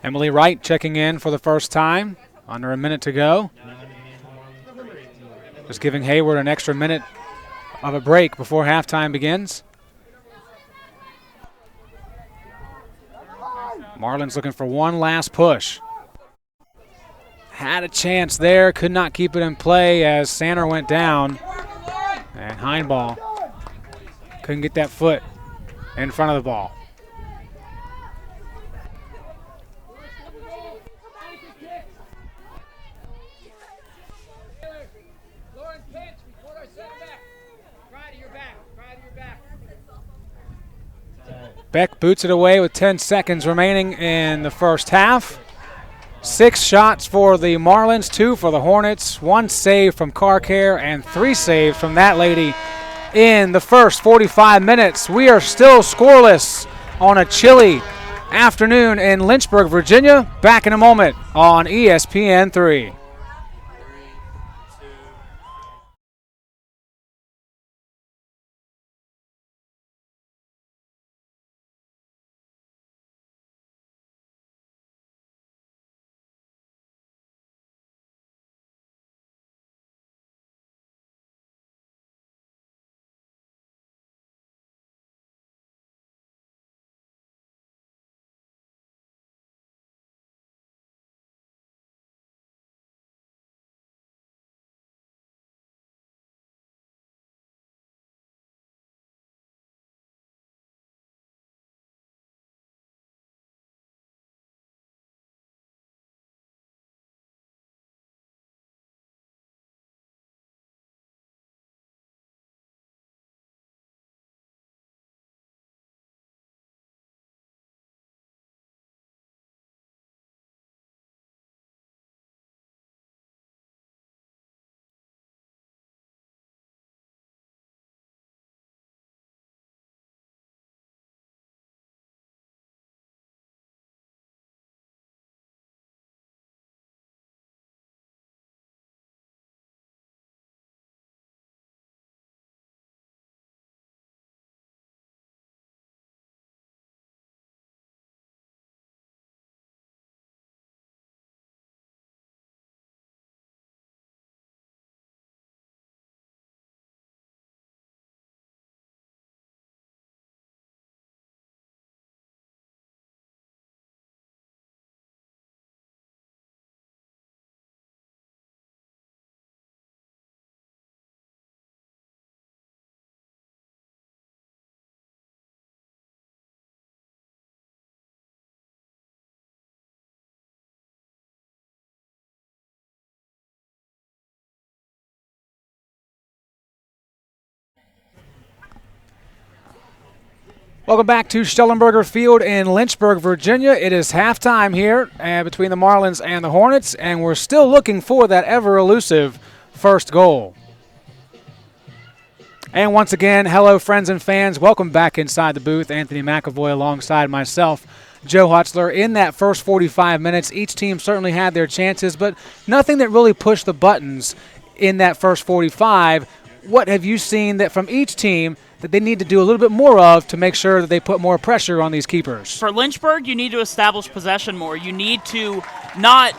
Emily Wright checking in for the first time. Under a minute to go. Just giving Hayward an extra minute of a break before halftime begins. Marlins looking for one last push. Had a chance there, could not keep it in play as Sanner went down. And Heinball couldn't get that foot in front of the ball. Beck boots it away with 10 seconds remaining in the first half. 6 shots for the Marlins, 2 for the Hornets, 1 save from Carcare, and 3 saves from that lady in the first 45 minutes. We are still scoreless on a chilly afternoon in Lynchburg, Virginia. Back in a moment on ESPN3. Welcome back to Schellenberger Field in Lynchburg, Virginia. It is halftime here between the Marlins and the Hornets, and we're still looking for that ever-elusive first goal. And once again, hello, friends and fans. Welcome back inside the booth. Anthony McAvoy alongside myself, Joe Hutzler. In that first 45 minutes, each team certainly had their chances, but nothing that really pushed the buttons in that first 45. What have you seen that from each team that they need to do a little bit more of to make sure that they put more pressure on these keepers? For Lynchburg, you need to establish possession more. You need to not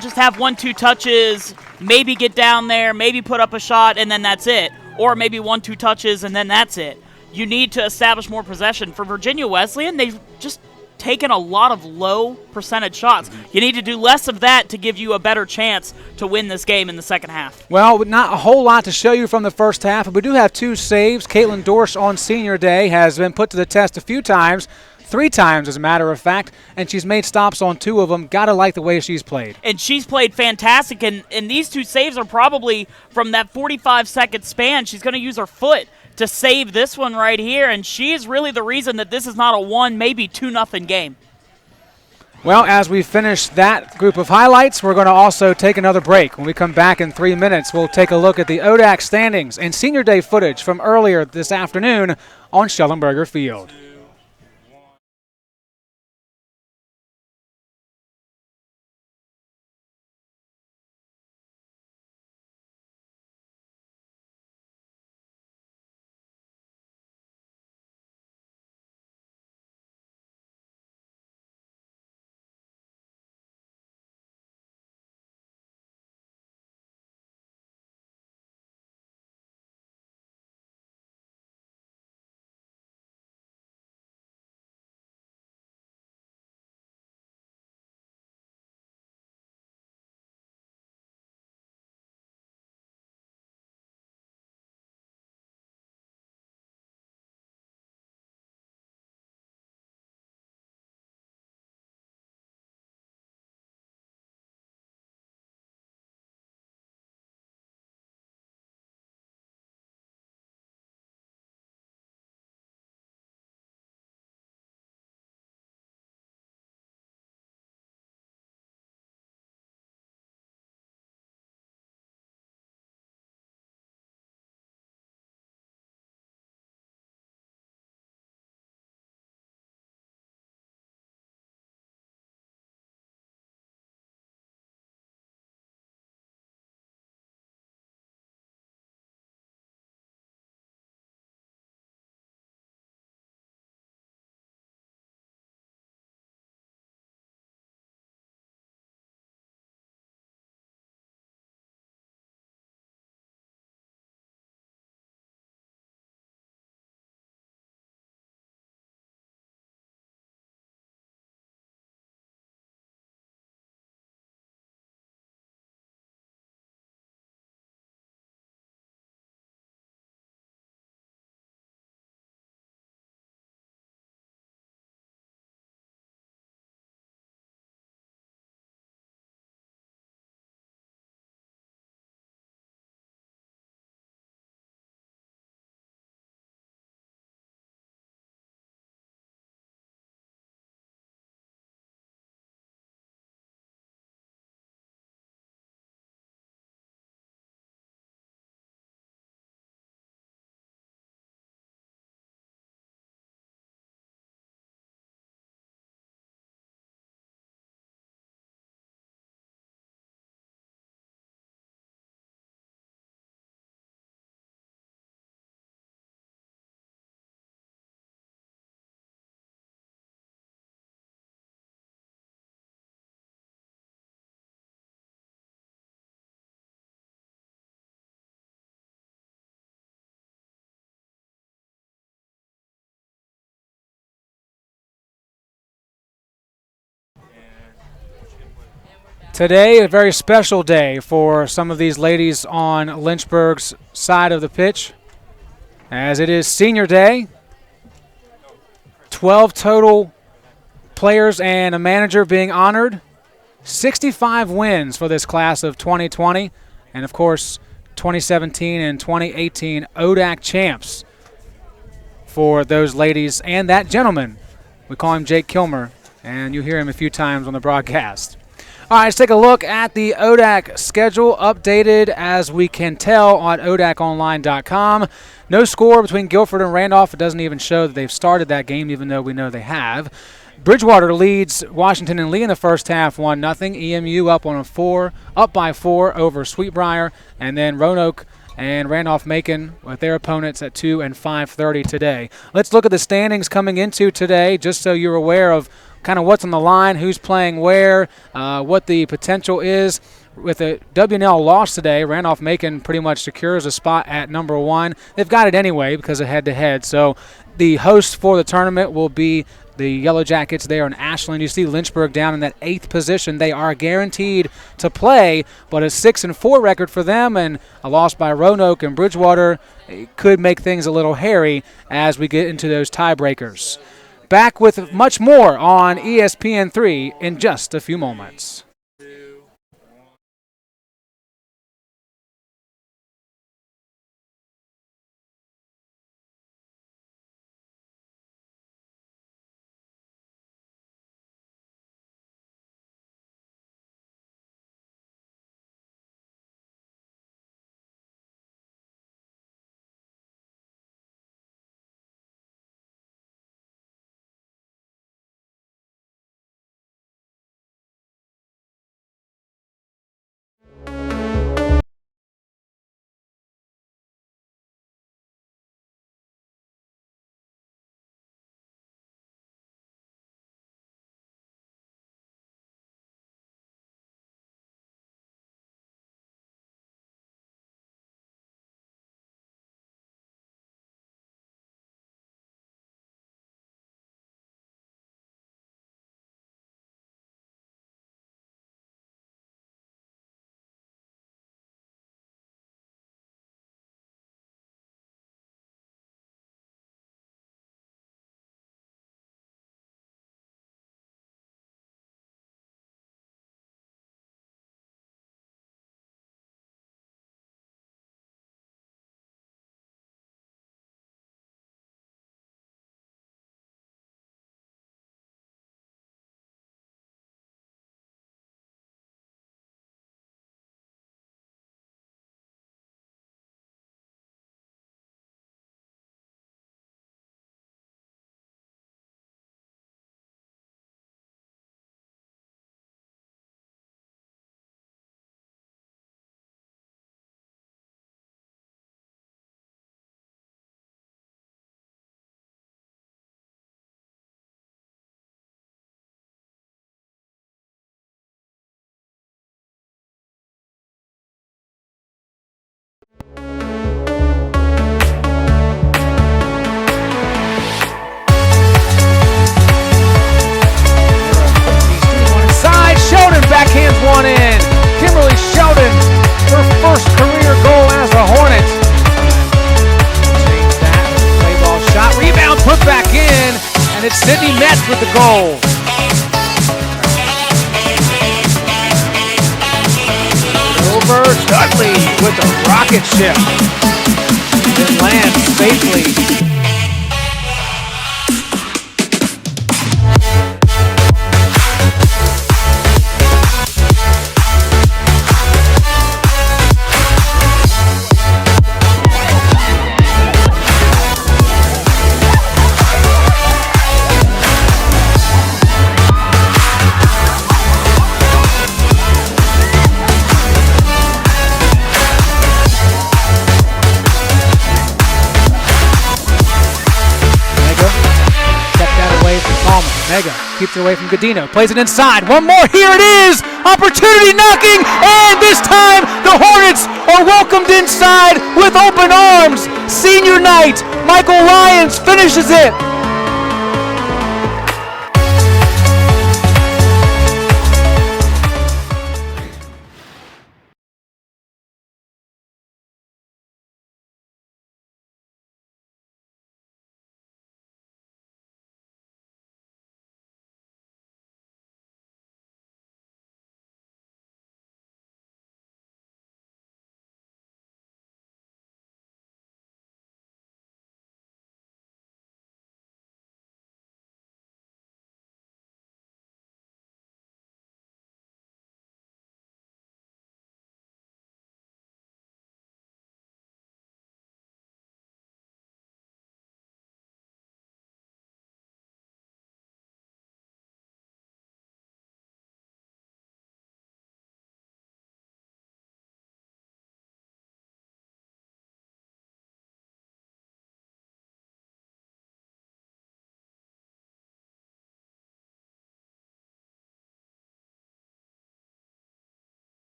just have 1-2 touches, maybe get down there, maybe put up a shot, and then that's it. Or maybe 1-2 touches, and then that's it. You need to establish more possession. For Virginia Wesleyan, they've just taken a lot of low percentage shots. You need to do less of that to give you a better chance to win this game in the second half. Well, not a whole lot to show you from the first half, but we do have 2 saves. Caitlin Dorsch on senior day has been put to the test a few times, 3 times as a matter of fact, and she's made stops on 2 of them. Gotta like the way she's played. And she's played fantastic, and these 2 saves are probably from that 45-second span. She's going to use her foot to save this one right here, and she is really the reason that this is not a 1, maybe 2-0 game. Well, as we finish that group of highlights, we're going to also take another break. When we come back in 3 minutes, we'll take a look at the ODAC standings and senior day footage from earlier this afternoon on Schellenberger Field. Today, a very special day for some of these ladies on Lynchburg's side of the pitch, as it is senior day. 12 total players and a manager being honored. 65 wins for this class of 2020, and of course 2017 and 2018 ODAC champs. for those ladies and that gentleman. We call him Jake Kilmer, and you hear him a few times on the broadcast. All right, let's take a look at the ODAC schedule, updated as we can tell on ODAConline.com. No score between Guilford and Randolph. It doesn't even show that they've started that game, even though we know they have. Bridgewater leads Washington and Lee in the first half, 1-0. EMU up by 4 over Sweetbriar, and then Roanoke and Randolph-Macon with their opponents at 2 and 5:30 today. Let's look at the standings coming into today, just so you're aware of kind of what's on the line, who's playing where, what the potential is. With a WNL loss today, Randolph-Macon pretty much secures a spot at number 1. They've got it anyway because of head-to-head. So the host for the tournament will be the Yellow Jackets there in Ashland. You see Lynchburg down in that 8th position. They are guaranteed to play, but a 6-4 record for them and a loss by Roanoke and Bridgewater could make things a little hairy as we get into those tiebreakers. Back with much more on ESPN3 in just a few moments. Backhands one in. Kimberly Sheldon, her first career goal as a Hornet. Change that. Play ball shot. Rebound put back in. And it's Sydney Metz with the goal. Over Dudley with the rocket ship. It lands safely. Mega keeps it away from Godino, plays it inside, one more, here it is, opportunity knocking, and this time the Hornets are welcomed inside with open arms. Senior night, Michael Lyons finishes it.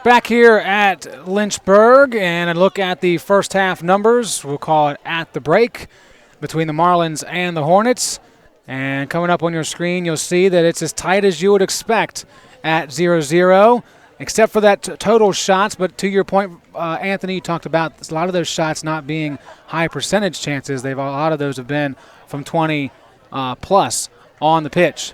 Back here at Lynchburg, and a look at the first half numbers. We'll call it at the break between the Marlins and the Hornets. And coming up on your screen, you'll see that it's as tight as you would expect at 0-0, except for that total shots. But to your point, Anthony, you talked about a lot of those shots not being high percentage chances. A lot of those have been from 20 plus on the pitch.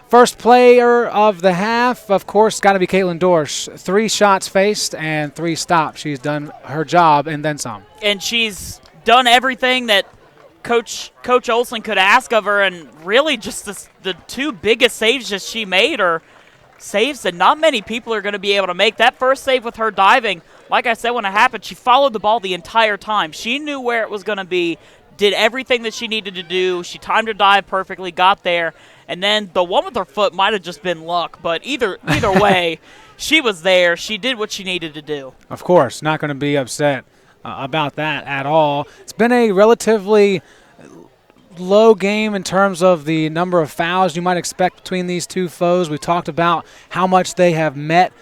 First player of the half, of course, got to be Caitlin Dorsch. 3 shots faced and 3 stops. She's done her job and then some. And she's done everything that Coach Olsen could ask of her, and really just the 2 biggest saves that she made are saves that not many people are going to be able to make. That first save with her diving, like I said when it happened, she followed the ball the entire time. She knew where it was going to be, did everything that she needed to do. She timed her dive perfectly, got there. And then the one with her foot might have just been luck, but either way, she was there. She did what she needed to do. Of course, not going to be upset about that at all. It's been a relatively low game in terms of the number of fouls you might expect between these two foes. We talked about how much they have met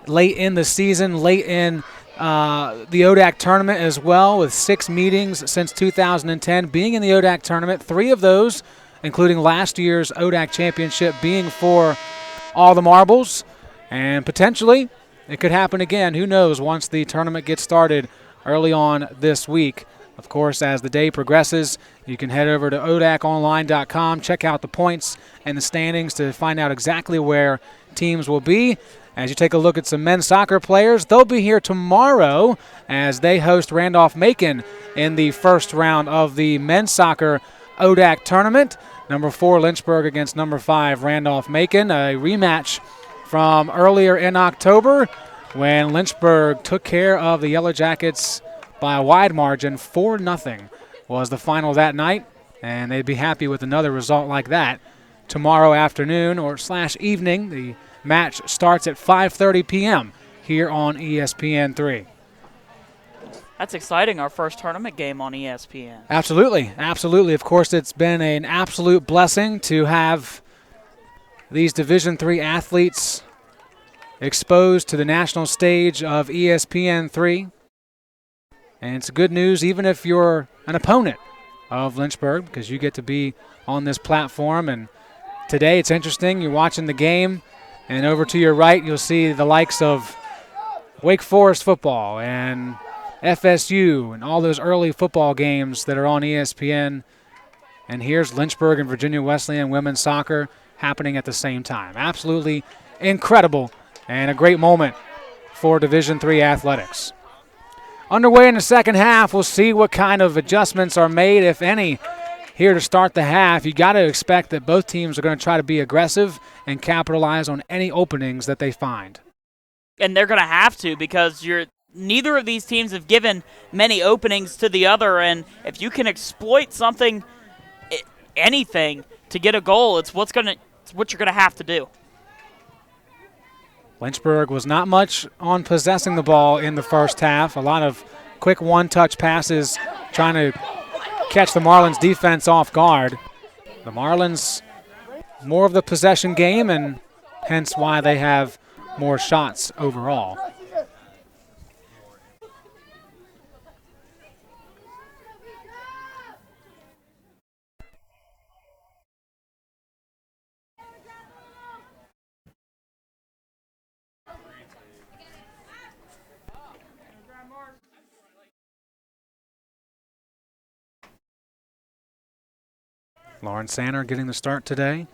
late in the season, late in the ODAC tournament as well, with 6 meetings since 2010 being in the ODAC tournament. 3 of those, including last year's ODAC championship, being for all the marbles. And potentially it could happen again. Who knows once the tournament gets started early on this week. Of course, as the day progresses, you can head over to odaconline.com, check out the points and the standings to find out exactly where teams will be. As you take a look at some men's soccer players, they'll be here tomorrow as they host Randolph-Macon in the first round of the men's soccer ODAC tournament. Number 4 Lynchburg against number 5 Randolph-Macon, a rematch from earlier in October when Lynchburg took care of the Yellow Jackets by a wide margin. 4-0 was the final that night, and they'd be happy with another result like that tomorrow afternoon or / evening. The match starts at 5:30 p.m. here on ESPN3. That's exciting, our first tournament game on ESPN. Absolutely, absolutely. Of course, it's been an absolute blessing to have these Division III athletes exposed to the national stage of ESPN3. And it's good news even if you're an opponent of Lynchburg, because you get to be on this platform. And today it's interesting. You're watching the game, and over to your right you'll see the likes of Wake Forest football and FSU and all those early football games that are on ESPN. And here's Lynchburg and Virginia Wesleyan women's soccer happening at the same time. Absolutely incredible and a great moment for Division III athletics. Underway in the second half, we'll see what kind of adjustments are made, if any, here to start the half. You got to expect that both teams are going to try to be aggressive and capitalize on any openings that they find. And they're going to have to, because neither of these teams have given many openings to the other, and if you can exploit something, anything, to get a goal, it's what you're going to have to do. Lynchburg was not much on possessing the ball in the first half. A lot of quick one-touch passes trying to catch the Marlins defense off guard. The Marlins more of the possession game, and hence why they have more shots overall. Lauren Sanner getting the start today.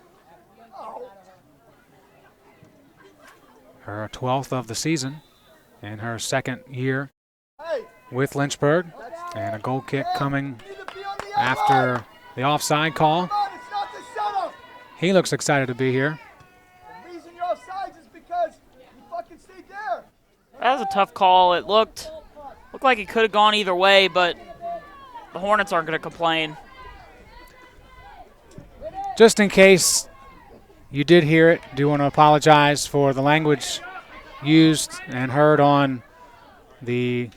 Her 12th of the season in her second year with Lynchburg. And a goal kick coming after the offside call. He looks excited to be here. The reason you're offside is because you fucking stayed there. That was a tough call. It looked like it could have gone either way, but the Hornets aren't going to complain. Just in case you did hear it, do want to apologize for the language used and heard on the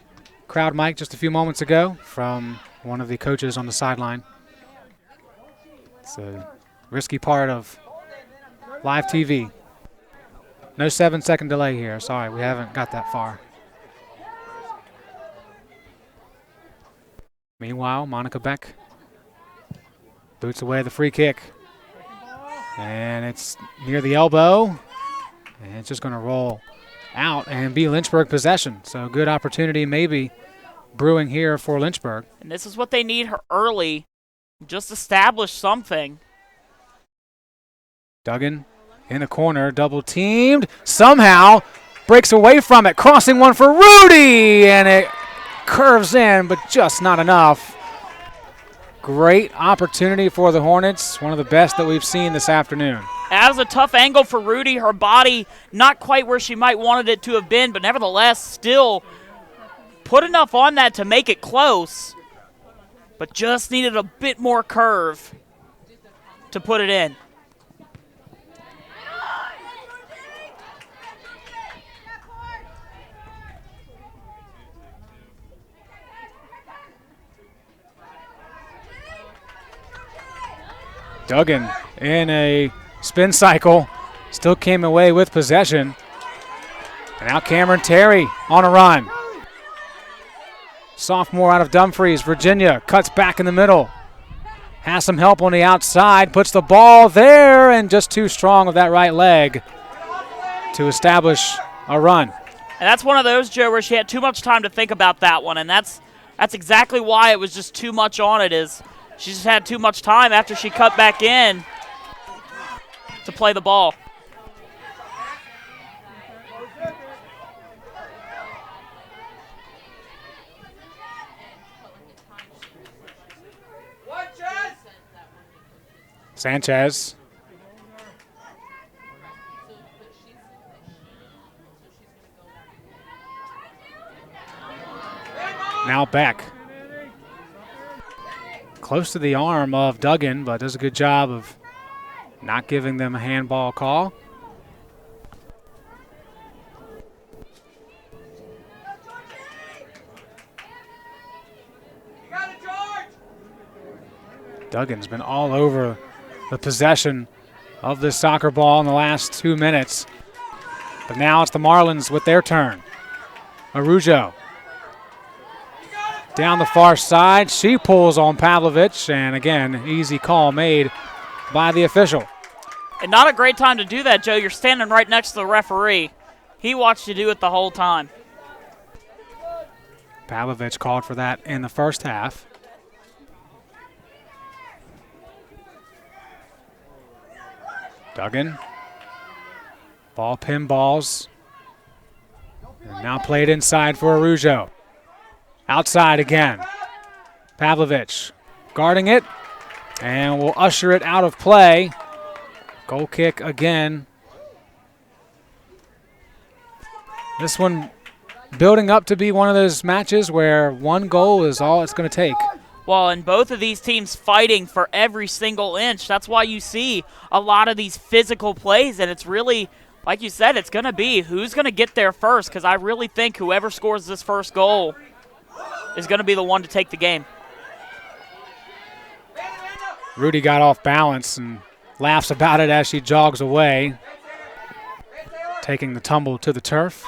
crowd mic just a few moments ago from one of the coaches on the sideline. It's a risky part of live TV. No 7-second delay here. Sorry, we haven't got that far. Meanwhile, Monica Beck boots away the free kick. And it's near the elbow. And it's just going to roll out and be Lynchburg possession. So good opportunity maybe brewing here for Lynchburg. And this is what they need her early. Just establish something. Duggan in the corner, double teamed. Somehow breaks away from it. Crossing one for Rudy. And it curves in, but just not enough. Great opportunity for the Hornets. One of the best that we've seen this afternoon. That was a tough angle for Rudy. Her body not quite where she might wanted it to have been, but nevertheless still put enough on that to make it close, but just needed a bit more curve to put it in. Duggan in a spin cycle, still came away with possession. And now Cameron Terry on a run. Sophomore out of Dumfries, Virginia, cuts back in the middle. Has some help on the outside, puts the ball there, and just too strong with that right leg to establish a run. And that's one of those, Joe, where she had too much time to think about that one, and that's exactly why it was just too much on it. Is she just had too much time after she cut back in to play the ball. Sanchez. Now Beck. Close to the arm of Duggan, but does a good job of not giving them a handball call. Duggan's been all over the possession of this soccer ball in the last 2 minutes. But now it's the Marlins with their turn. Arujo down the far side. She pulls on Pavlovich, and again, easy call made by the official. And not a great time to do that, Joe. You're standing right next to the referee. He watched you do it the whole time. Pavlovich called for that in the first half. Duggan. Ball pinballs. And now played inside for Arujo. Outside again. Pavlovich guarding it. And will usher it out of play. Goal kick again. This one building up to be one of those matches where one goal is all it's going to take. Well, and both of these teams fighting for every single inch. That's why you see a lot of these physical plays, and it's really, like you said, it's going to be who's going to get there first, because I really think whoever scores this first goal is going to be the one to take the game. Rudy got off balance and laughs about it as she jogs away, taking the tumble to the turf.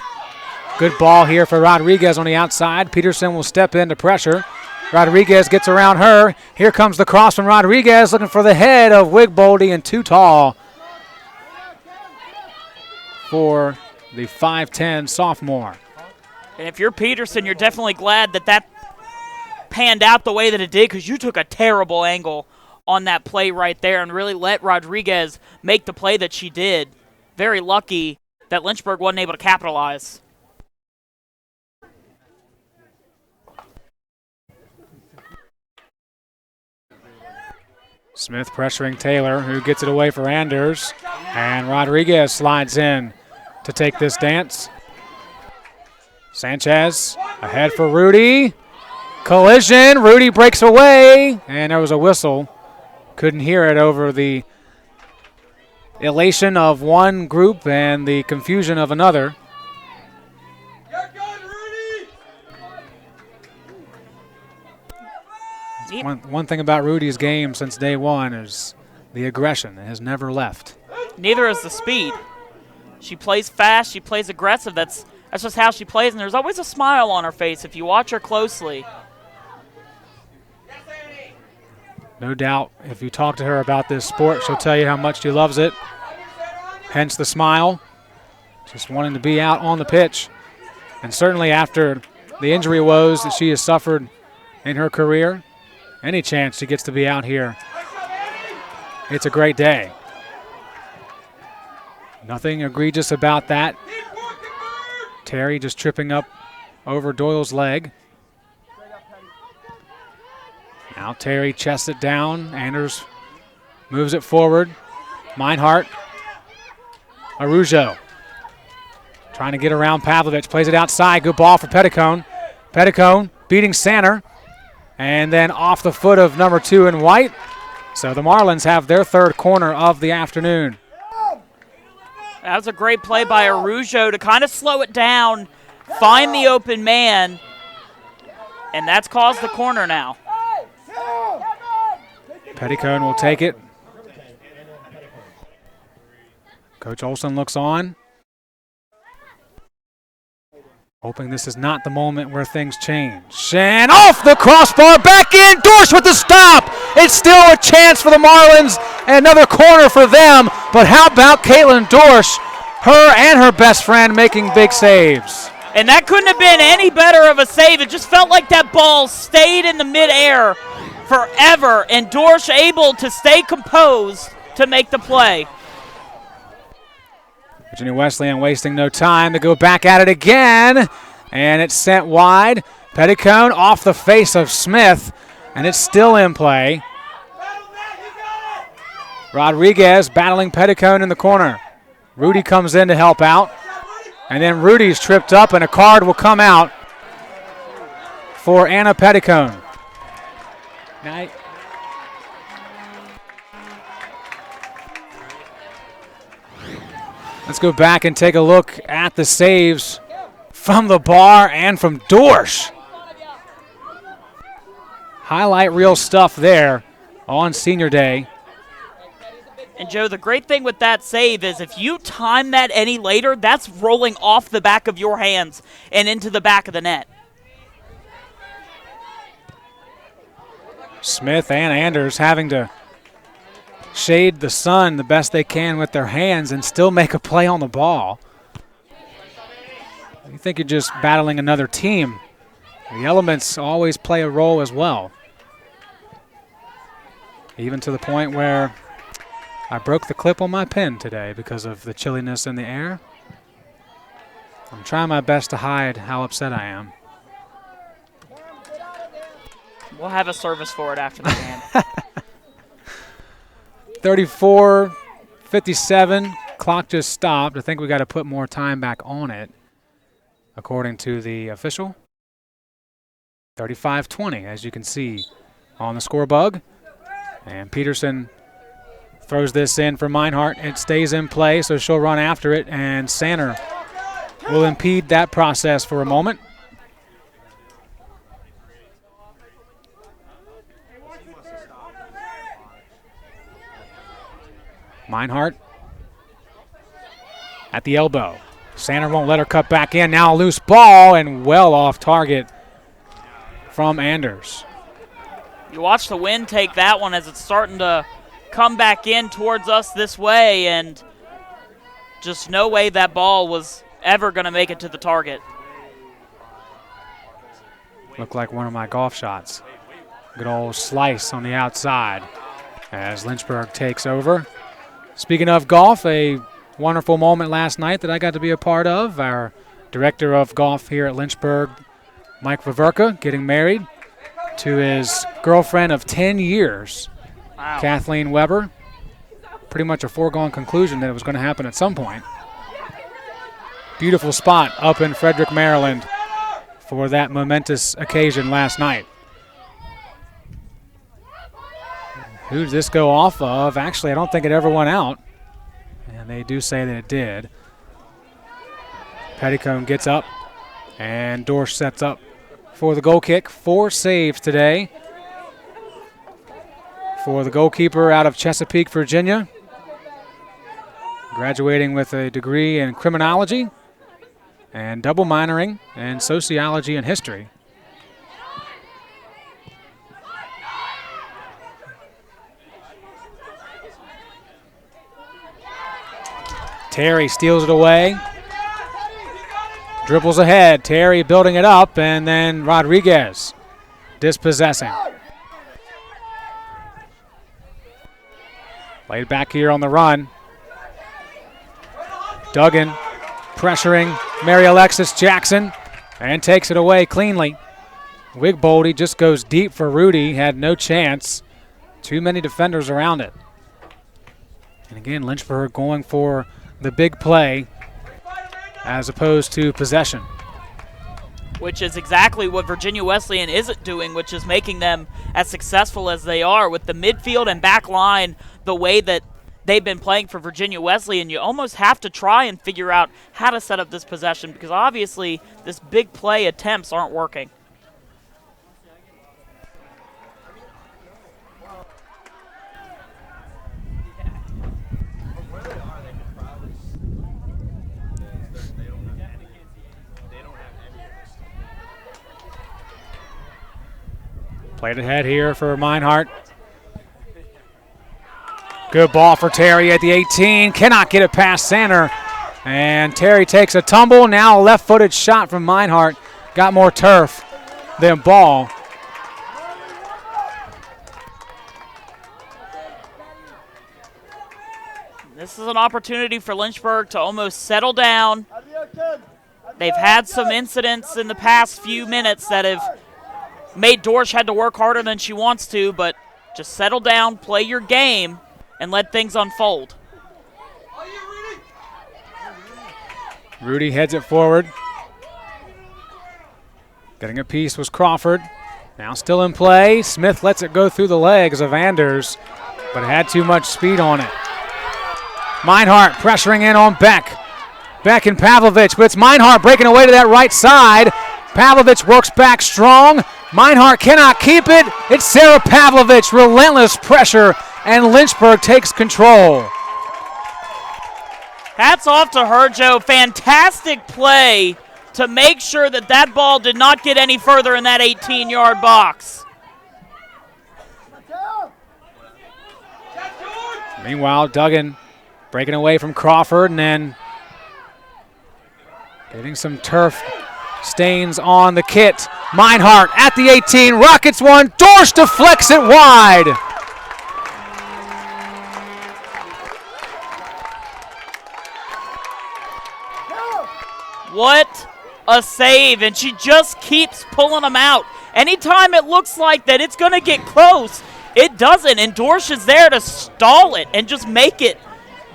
Good ball here for Rodriguez on the outside. Peterson will step into pressure. Rodriguez gets around her. Here comes the cross from Rodriguez, looking for the head of Wigboldy, and too tall for the 5'10 sophomore. And if you're Peterson, you're definitely glad that that panned out the way that it did, because you took a terrible angle on that play right there and really let Rodriguez make the play that she did. Very lucky that Lynchburg wasn't able to capitalize. Smith pressuring Taylor, who gets it away for Anders. And Rodriguez slides in to take this dance. Sanchez ahead for Rudy. Collision. Rudy breaks away. And there was a whistle. Couldn't hear it over the elation of one group and the confusion of another. One thing about Rudy's game since day one is the aggression. It has never left. Neither is the speed. She plays fast. She plays aggressive. That's just how she plays, and there's always a smile on her face if you watch her closely. No doubt, if you talk to her about this sport, she'll tell you how much she loves it. Hence the smile, just wanting to be out on the pitch. And certainly after the injury woes that she has suffered in her career, any chance she gets to be out here, it's a great day. Nothing egregious about that. Terry just tripping up over Doyle's leg. Now Terry chests it down. Anders moves it forward. Meinhardt. Arujo trying to get around Pavlovich. Plays it outside. Good ball for Petticone. Petticone beating Sanner. And then off the foot of number 2 in white. So the Marlins have their third corner of the afternoon. That was a great play by Arujo to kind of slow it down, find the open man, and that's caused the corner now. Petticone will take it. Coach Olson looks on, hoping this is not the moment where things change. And off the crossbar, back in, Dorsch with the stop. It's still a chance for the Marlins, and another corner for them. But how about Caitlin Dorsch, her and her best friend making big saves. And that couldn't have been any better of a save. It just felt like that ball stayed in the midair forever, and Dorsch able to stay composed to make the play. Virginia Wesleyan wasting no time to go back at it again, and it's sent wide. Petticone off the face of Smith, and it's still in play. Rodriguez battling Petticone in the corner. Rudy comes in to help out, and then Rudy's tripped up, and a card will come out for Anna Petticone. Night. Let's go back and take a look at the saves from the bar and from Dorsch. Highlight reel stuff there on senior day. And Joe, the great thing with that save is if you time that any later, that's rolling off the back of your hands and into the back of the net. Smith and Anders having to shade the sun the best they can with their hands and still make a play on the ball. You think you're just battling another team. The elements always play a role as well. Even to the point where I broke the clip on my pen today because of the chilliness in the air. I'm trying my best to hide how upset I am. We'll have a service for it after the game. 34-57. Clock just stopped. I think we got to put more time back on it, according to the official. 35-20, as you can see on the score bug. And Peterson throws this in for Meinhardt. It stays in play, so she'll run after it, and Sanner will impede that process for a moment. Meinhardt at the elbow. Sanner won't let her cut back in. Now a loose ball and well off target from Anders. You watch the wind take that one as it's starting to come back in towards us this way, and just no way that ball was ever going to make it to the target. Looked like one of my golf shots. Good old slice on the outside as Lynchburg takes over. Speaking of golf, a wonderful moment last night that I got to be a part of. Our director of golf here at Lynchburg, Mike Vaverka, getting married to his girlfriend of 10 years, Wow. Kathleen Weber. Pretty much a foregone conclusion that it was going to happen at some point. Beautiful spot up in Frederick, Maryland for that momentous occasion last night. Who does this go off of? Actually, I don't think it ever went out. And they do say that it did. Petticone gets up, and Dorsch sets up for the goal kick. 4 saves today for the goalkeeper out of Chesapeake, Virginia. graduating with a degree in criminology and double minoring in sociology and history. Terry steals it away. Dribbles ahead. Terry building it up, and then Rodriguez dispossessing. Played back here on the run. Duggan pressuring Mary Alexis Jackson and takes it away cleanly. Wigboldy just goes deep for Rudy. Had no chance. Too many defenders around it. And again, Lynchburg going for the big play as opposed to possession. Which is exactly what Virginia Wesleyan isn't doing, which is making them as successful as they are with the midfield and back line the way that they've been playing for Virginia Wesleyan. You almost have to try and figure out how to set up this possession because obviously this big play attempts aren't working. Played ahead here for Meinhardt. Good ball for Terry at the 18. Cannot get it past Sander. And Terry takes a tumble. Now a left-footed shot from Meinhardt. Got more turf than ball. This is an opportunity for Lynchburg to almost settle down. They've had some incidents in the past few minutes that have made Dorsch had to work harder than she wants to, but just settle down, play your game, and let things unfold. Rudy heads it forward. Getting a piece was Crawford. Now still in play. Smith lets it go through the legs of Anders, but had too much speed on it. Meinhardt pressuring in on Beck. Beck and Pavlovich, but it's Meinhardt breaking away to that right side. Pavlovich works back strong. Meinhardt cannot keep it. It's Sarah Pavlovich, relentless pressure, and Lynchburg takes control. Hats off to her, Joe. Fantastic play to make sure that that ball did not get any further in that 18-yard box. Meanwhile, Duggan breaking away from Crawford and then getting some turf stains on the kit. Meinhardt at the 18, rockets one, Dorsch deflects it wide. What a save, and she just keeps pulling them out. Anytime it looks like that it's going to get close, it doesn't, and Dorsch is there to stall it and just make it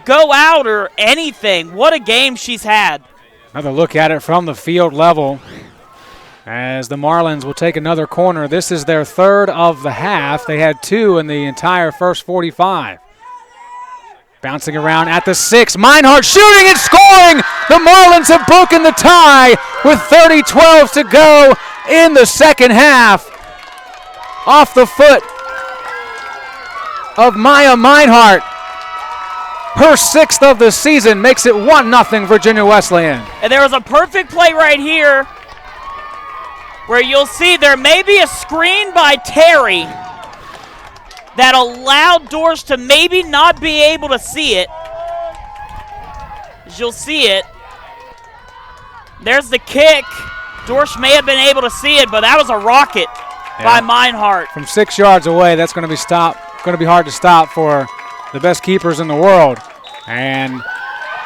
go out or anything. What a game she's had. Another look at it from the field level as the Marlins will take another corner. This is their third of the half. They had two in the entire first 45. Bouncing around at the 6. Meinhardt shooting and scoring. The Marlins have broken the tie with 30-12 to go in the second half. Off the foot of Maya Meinhardt. Her 6th of the season makes it 1-0 Virginia Wesleyan. And there was a perfect play right here where you'll see there may be a screen by Terry that allowed Dorsch to maybe not be able to see it. As you'll see it. There's the kick. Dorsch may have been able to see it, but that was a rocket by Meinhardt. From 6 yards away, that's going to be hard to stop for the best keepers in the world. And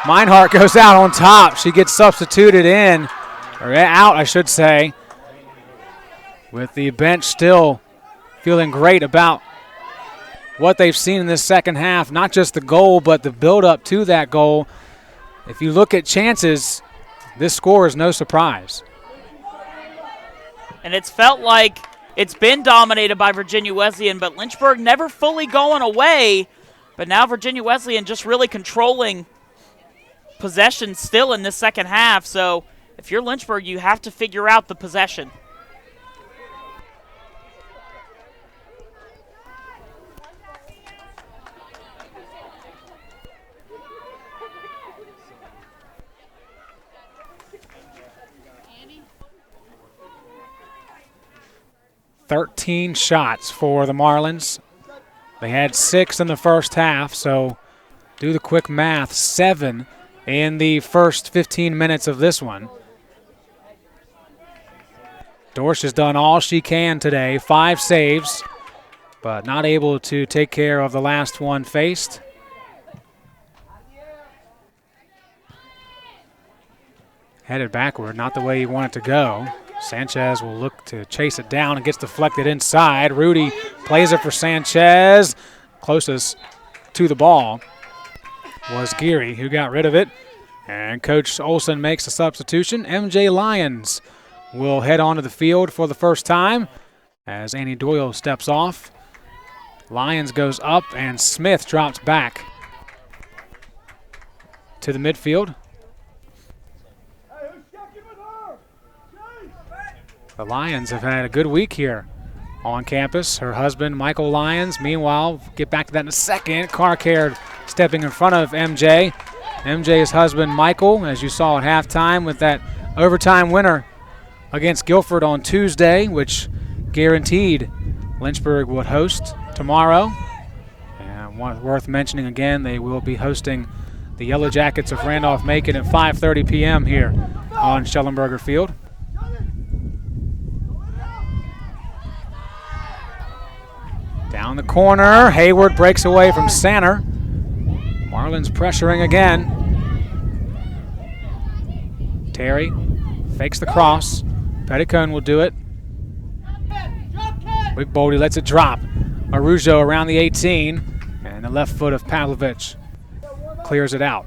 Meinhardt goes out on top. She gets substituted in, or out, I should say, with the bench still feeling great about what they've seen in this second half. Not just the goal, but the build-up to that goal. If you look at chances, this score is no surprise. And it's felt like it's been dominated by Virginia Wesleyan, but Lynchburg never fully going away. But now Virginia Wesleyan just really controlling possession still in this second half. So if you're Lynchburg, you have to figure out the possession. 13 shots for the Marlins. They had 6 in the first half, so do the quick math, 7 in the first 15 minutes of this one. Dorsch has done all she can today, 5 saves, but not able to take care of the last one faced. Headed backward, not the way you want it to go. Sanchez will look to chase it down and gets deflected inside. Rudy plays it for Sanchez. Closest to the ball was Geary, who got rid of it. And Coach Olson makes a substitution. MJ Lyons will head onto the field for the first time as Annie Doyle steps off. Lyons goes up and Smith drops back to the midfield. The Lyons have had a good week here on campus. Her husband, Michael Lyons, meanwhile, get back to that in a second. Carcare stepping in front of MJ. MJ's husband, Michael, as you saw at halftime with that overtime winner against Guilford on Tuesday, which guaranteed Lynchburg would host tomorrow. And worth mentioning again, they will be hosting the Yellow Jackets of Randolph-Macon at 5:30 p.m. here on Schellenberger Field. Down the corner, Hayward breaks away from Sanner. Marlins pressuring again. Terry fakes the cross. Petticone will do it. Wigboldy lets it drop. Arujo around the 18, and the left foot of Pavlovich clears it out.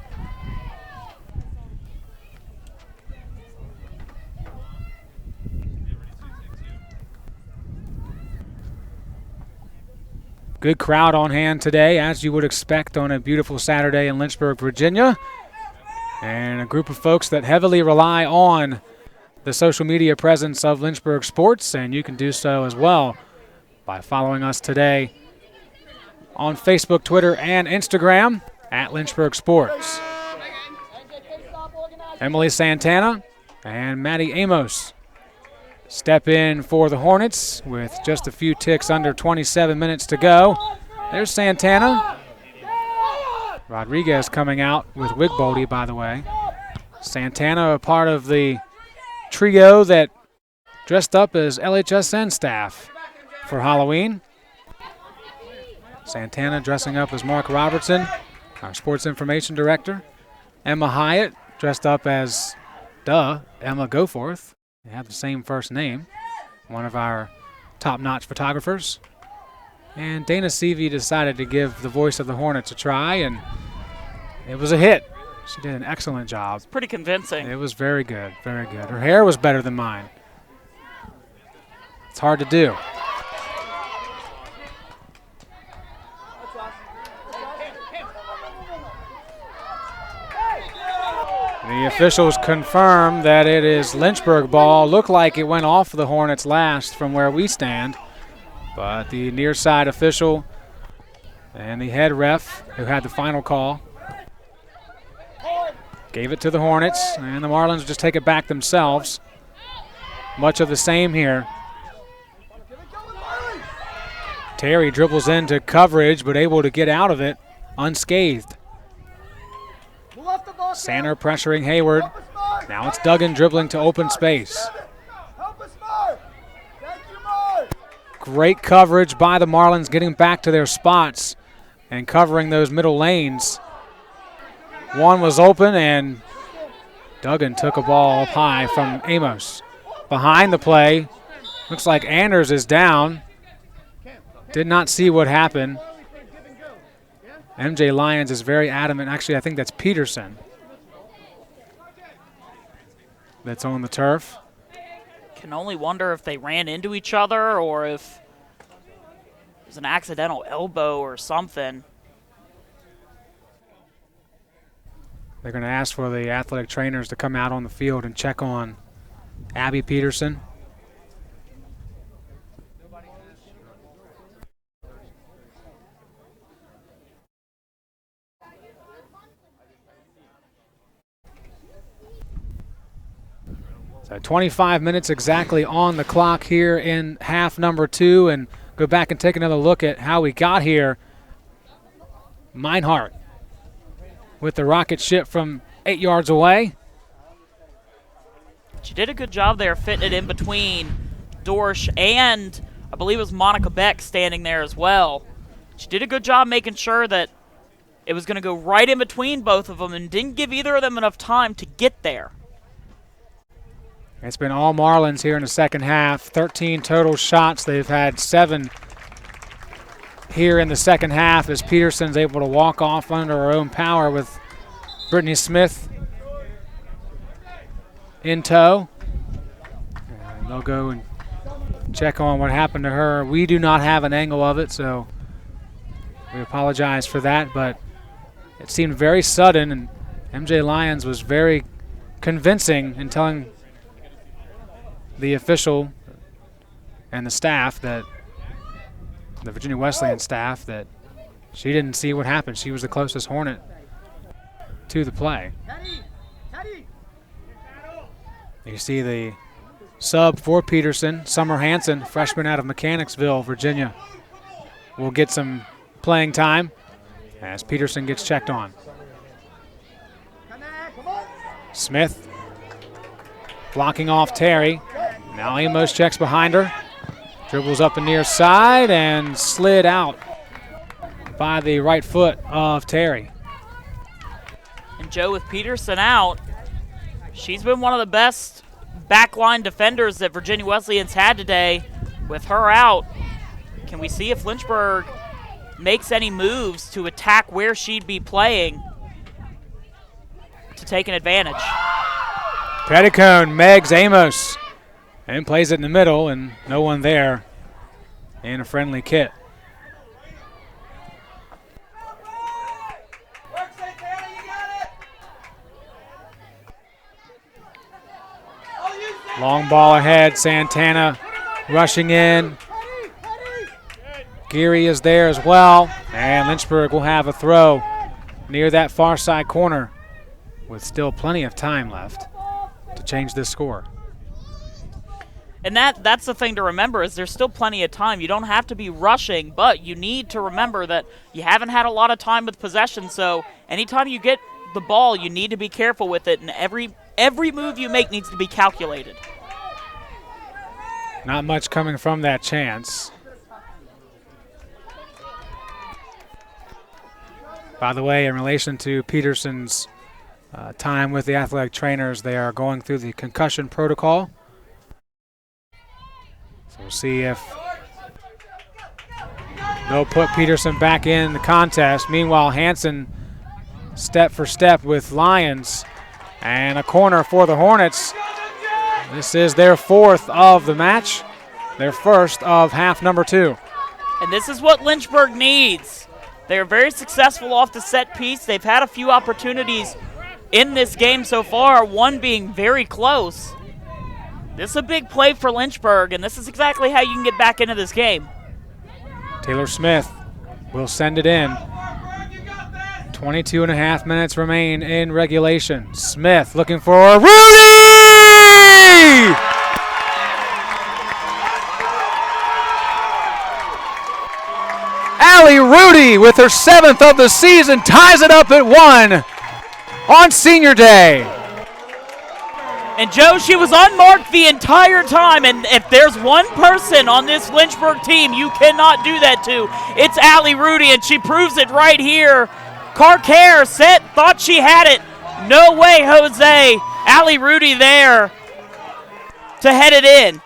Good crowd on hand today, as you would expect on a beautiful Saturday in Lynchburg, Virginia. And a group of folks that heavily rely on the social media presence of Lynchburg sports, and you can do so as well by following us today on Facebook, Twitter, and Instagram at Lynchburg Sports. Emily Santana and Maddie Amos step in for the Hornets with just a few ticks under 27 minutes to go. There's Santana. Rodriguez coming out with Wigboldy, by the way. Santana, a part of the trio that dressed up as LHSN staff for Halloween. Santana dressing up as Mark Robertson, our sports information director. Emma Hyatt dressed up as, Emma Goforth. They have the same first name, one of our top-notch photographers. And Dana Seavey decided to give the voice of the Hornets a try, and it was a hit. She did an excellent job. It's pretty convincing. It was very good, very good. Her hair was better than mine. It's hard to do. The officials confirm that it is Lynchburg ball. Looked like it went off the Hornets last from where we stand. But the near side official and the head ref, who had the final call, gave it to the Hornets, and the Marlins just take it back themselves. Much of the same here. Terry dribbles into coverage, but able to get out of it unscathed. Sanner pressuring Hayward. Now it's Duggan dribbling to open space. Great coverage by the Marlins, getting back to their spots and covering those middle lanes. One was open, and Duggan took a ball up high from Amos. Behind the play, looks like Anders is down. Did not see what happened. MJ Lyons is very adamant. Actually, I think that's Peterson that's on the turf. Can only wonder if they ran into each other or if it was an accidental elbow or something. They're going to ask for the athletic trainers to come out on the field and check on Abby Peterson. So 25 minutes exactly on the clock here in half number 2, and go back and take another look at how we got here. Meinhardt with the rocket ship from 8 yards away. She did a good job there fitting it in between Dorsch and I believe it was Monica Beck standing there as well. She did a good job making sure that it was going to go right in between both of them and didn't give either of them enough time to get there. It's been all Marlins here in the second half. 13 total shots. They've had 7 here in the second half as Peterson's able to walk off under her own power with Brittany Smith in tow. And they'll go and check on what happened to her. We do not have an angle of it, so we apologize for that, but it seemed very sudden, and MJ Lyons was very convincing in telling the official and the staff, that the Virginia Wesleyan staff, that she didn't see what happened. She was the closest Hornet to the play. You see the sub for Peterson, Summer Hansen, freshman out of Mechanicsville, Virginia, will get some playing time as Peterson gets checked on. Smith blocking off Terry. Now Amos checks behind her. Dribbles up the near side and slid out by the right foot of Terry. And Joe, with Peterson out, she's been one of the best backline defenders that Virginia Wesleyan's had today. With her out, can we see if Lynchburg makes any moves to attack where she'd be playing to take an advantage? Petticone, Megs Amos, and plays it in the middle, and no one there in a friendly kit. Long ball ahead, Santana rushing in. Geary is there as well, and Lynchburg will have a throw near that far side corner with still plenty of time left to change this score. And that's the thing to remember, is there's still plenty of time. You don't have to be rushing, but you need to remember that you haven't had a lot of time with possession, so anytime you get the ball, you need to be careful with it, and every move you make needs to be calculated. Not much coming from that chance. By the way, in relation to Peterson's time with the athletic trainers, they are going through the concussion protocol. So we'll see if they'll put Peterson back in the contest. Meanwhile, Hansen step for step with Lyons, and a corner for the Hornets. This is their 4th of the match, their 1st of half number 2. And this is what Lynchburg needs. They're very successful off the set piece. They've had a few opportunities in this game so far, one being very close. This is a big play for Lynchburg, and this is exactly how you can get back into this game. Taylor Smith will send it in. 22 and a half minutes remain in regulation. Smith looking for Rudy! Allie Rudy with her 7th of the season ties it up at 1 on senior day. And Joe, she was unmarked the entire time, and if there's one person on this Lynchburg team you cannot do that to, it's Allie Rudy, and she proves it right here. Carcare set, thought she had it. No way, Jose. Allie Rudy there to head it in.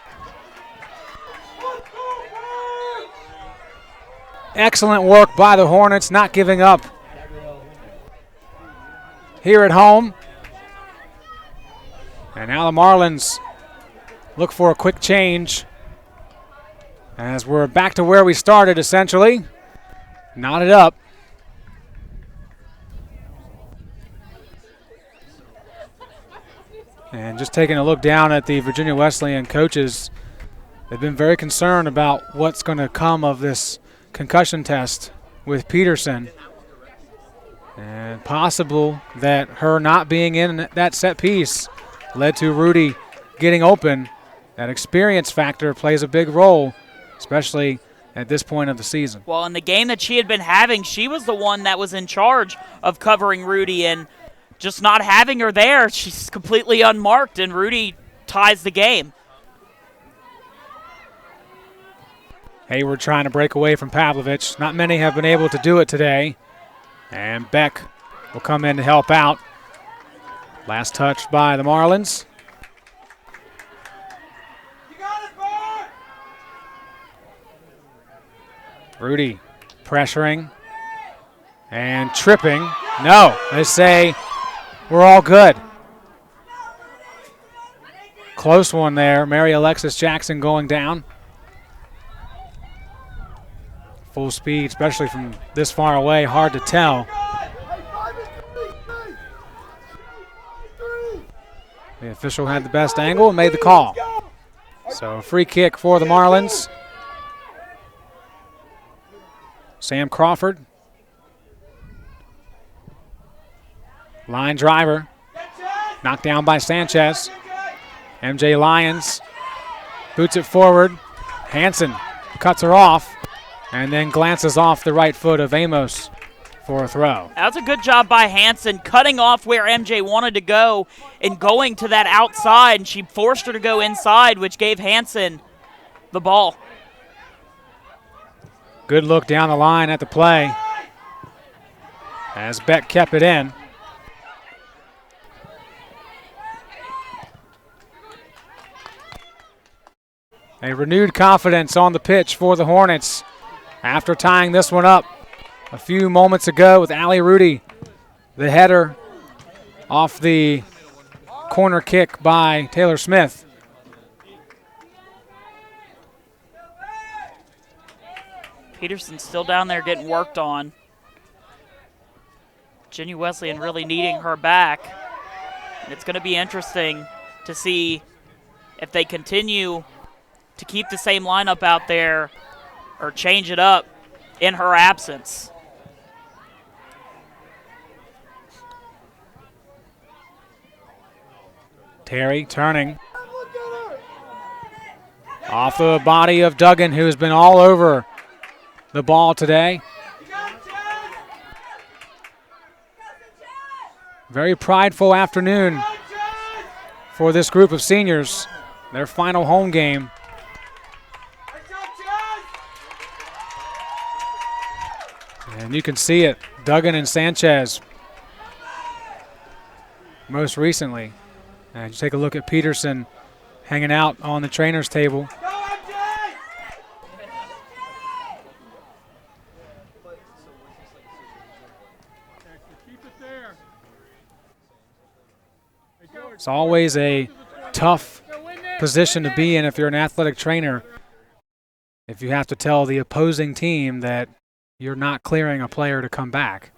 Excellent work by the Hornets, not giving up here at home. And now the Marlins look for a quick change as we're back to where we started, essentially. Knotted up. And just taking a look down at the Virginia Wesleyan coaches, they've been very concerned about what's going to come of this concussion test with Peterson. And possible that her not being in that set piece led to Rudy getting open, that experience factor plays a big role, especially at this point of the season. Well, in the game that she had been having, she was the one that was in charge of covering Rudy, and just not having her there, she's completely unmarked, and Rudy ties the game. Hayward trying to break away from Pavlovich. Not many have been able to do it today. And Beck will come in to help out. Last touch by the Marlins. Rudy pressuring and tripping. No, they say we're all good. Close one there. Mary Alexis Jackson going down. Full speed, especially from this far away, hard to tell. The official had the best angle and made the call. So free kick for the Marlins. Sam Crawford. Line driver. Knocked down by Sanchez. MJ Lyons boots it forward. Hanson cuts her off and then glances off the right foot of Amos for a throw. That was a good job by Hanson, cutting off where MJ wanted to go and going to that outside, and she forced her to go inside, which gave Hanson the ball. Good look down the line at the play as Beck kept it in. A renewed confidence on the pitch for the Hornets after tying this one up a few moments ago with Allie Rudy. The header off the corner kick by Taylor Smith. Peterson's still down there getting worked on. Jenny Wesleyan really needing her back. And it's going to be interesting to see if they continue to keep the same lineup out there or change it up in her absence. Terry turning. Off the body of Duggan, who has been all over the ball today. Very prideful afternoon for this group of seniors. Their final home game. And you can see it, Duggan and Sanchez most recently. And you take a look at Peterson hanging out on the trainer's table. It's always a tough position to be in if you're an athletic trainer, if you have to tell the opposing team that you're not clearing a player to come back,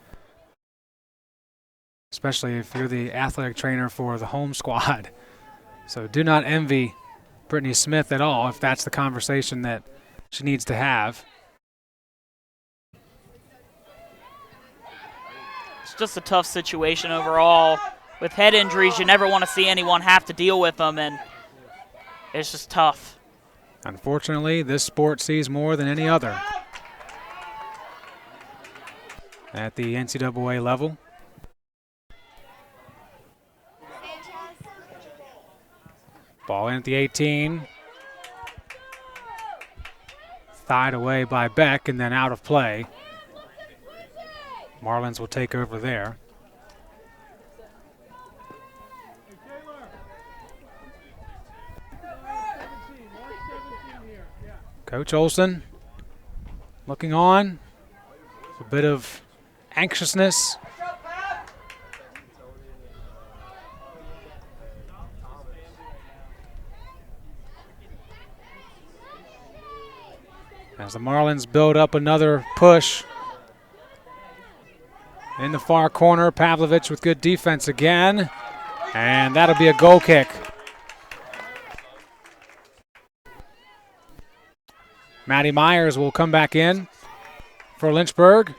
especially if you're the athletic trainer for the home squad. So do not envy Brittany Smith at all if that's the conversation that she needs to have. It's just a tough situation overall. With head injuries, you never want to see anyone have to deal with them, and it's just tough. Unfortunately, this sport sees more than any other at the NCAA level. Ball in at the 18. Thied away by Beck and then out of play. Marlins will take over there. Coach Olson looking on. A bit of anxiousness. As the Marlins build up another push. In the far corner, Pavlovich with good defense again. And that'll be a goal kick. Maddie Myers will come back in for Lynchburg.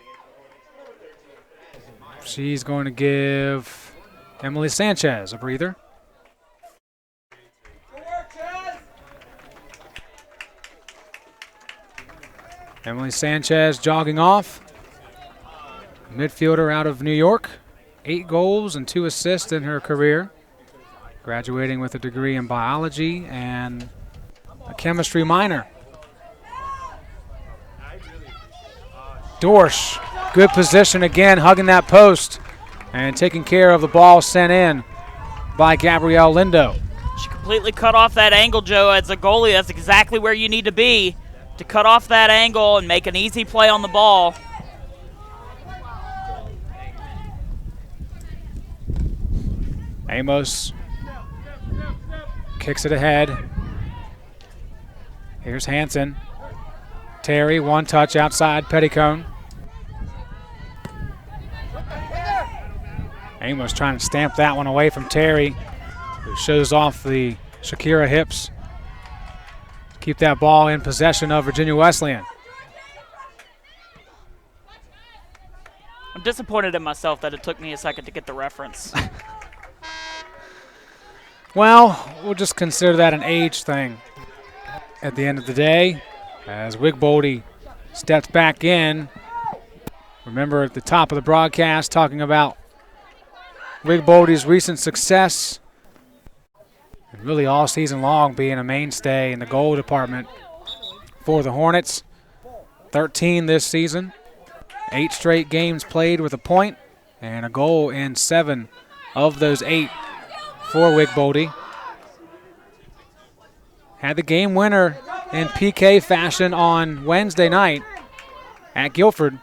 She's going to give Emily Sanchez a breather. Emily Sanchez jogging off. Midfielder out of New York. 8 goals and 2 assists in her career. Graduating with a degree in biology and a chemistry minor. Dorsch, good position again, hugging that post and taking care of the ball sent in by Gabrielle Lindo. She completely cut off that angle, Joe. As a goalie, that's exactly where you need to be, to cut off that angle and make an easy play on the ball. Amos kicks it ahead. Here's Hansen. Terry, one touch outside Petticone. Amos trying to stamp that one away from Terry, who shows off the Shakira hips. Keep that ball in possession of Virginia Wesleyan. I'm disappointed in myself that it took me a second to get the reference. Well, we'll just consider that an age thing at the end of the day. As Wigboldy steps back in. Remember at the top of the broadcast talking about Wigboldy's recent success and really all season long being a mainstay in the goal department for the Hornets. 13 this season. 8 straight games played with a point and a goal in 7 of those 8 for Wigboldy. Had the game winner in PK fashion on Wednesday night at Guilford.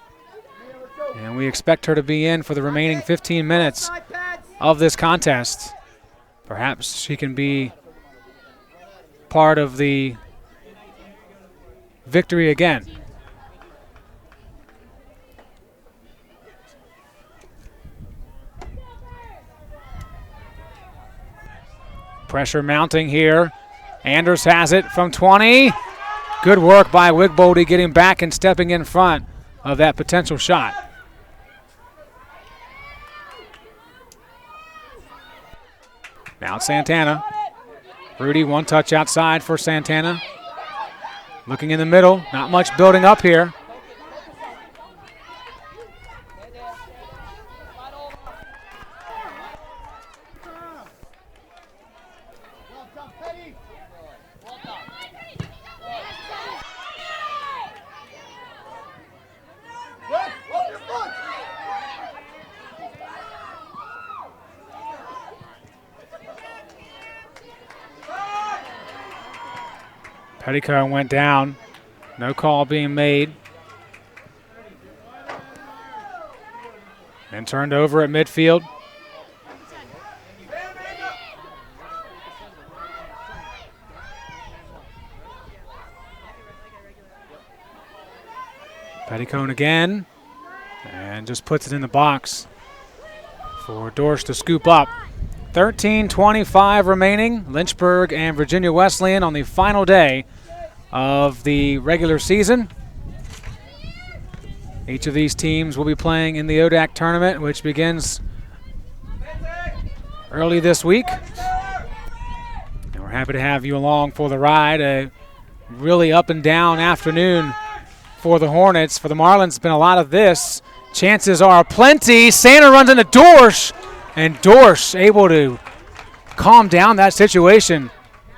And we expect her to be in for the remaining 15 minutes of this contest. Perhaps she can be part of the victory again. Pressure mounting here. Anders has it from 20. Good work by Wigboldy getting back and stepping in front of that potential shot. Now it's Santana. Rudy, one touch outside for Santana. Looking in the middle, not much building up here. Petticone went down. No call being made. And turned over at midfield. Petticone again. And just puts it in the box for Dorsch to scoop up. 13:25 remaining. Lynchburg and Virginia Wesleyan on the final day of the regular season. Each of these teams will be playing in the ODAC tournament, which begins early this week. And we're happy to have you along for the ride. A really up and down afternoon for the Hornets. For the Marlins, it's been a lot of this. Chances are plenty. Sander runs into Dorsch. And Dorsch able to calm down that situation.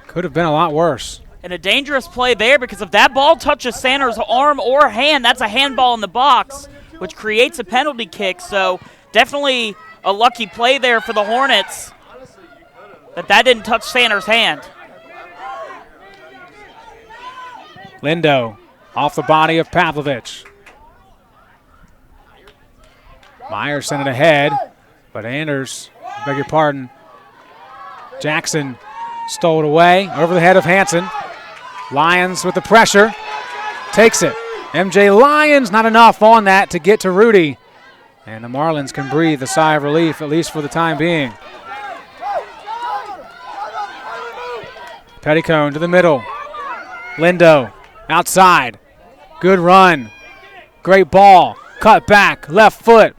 Could have been a lot worse. And a dangerous play there, because if that ball touches Sanders' arm or hand, that's a handball in the box, which creates a penalty kick. So definitely a lucky play there for the Hornets that didn't touch Sanders' hand. Lindo off the body of Pavlovich. Myers sent it ahead. But Anders, beg your pardon, Jackson stole it away over the head of Hansen. Lyons with the pressure, takes it. MJ Lyons, not enough on that to get to Rudy. And the Marlins can breathe a sigh of relief, at least for the time being. Petticone to the middle. Lindo outside. Good run. Great ball. Cut back, left foot.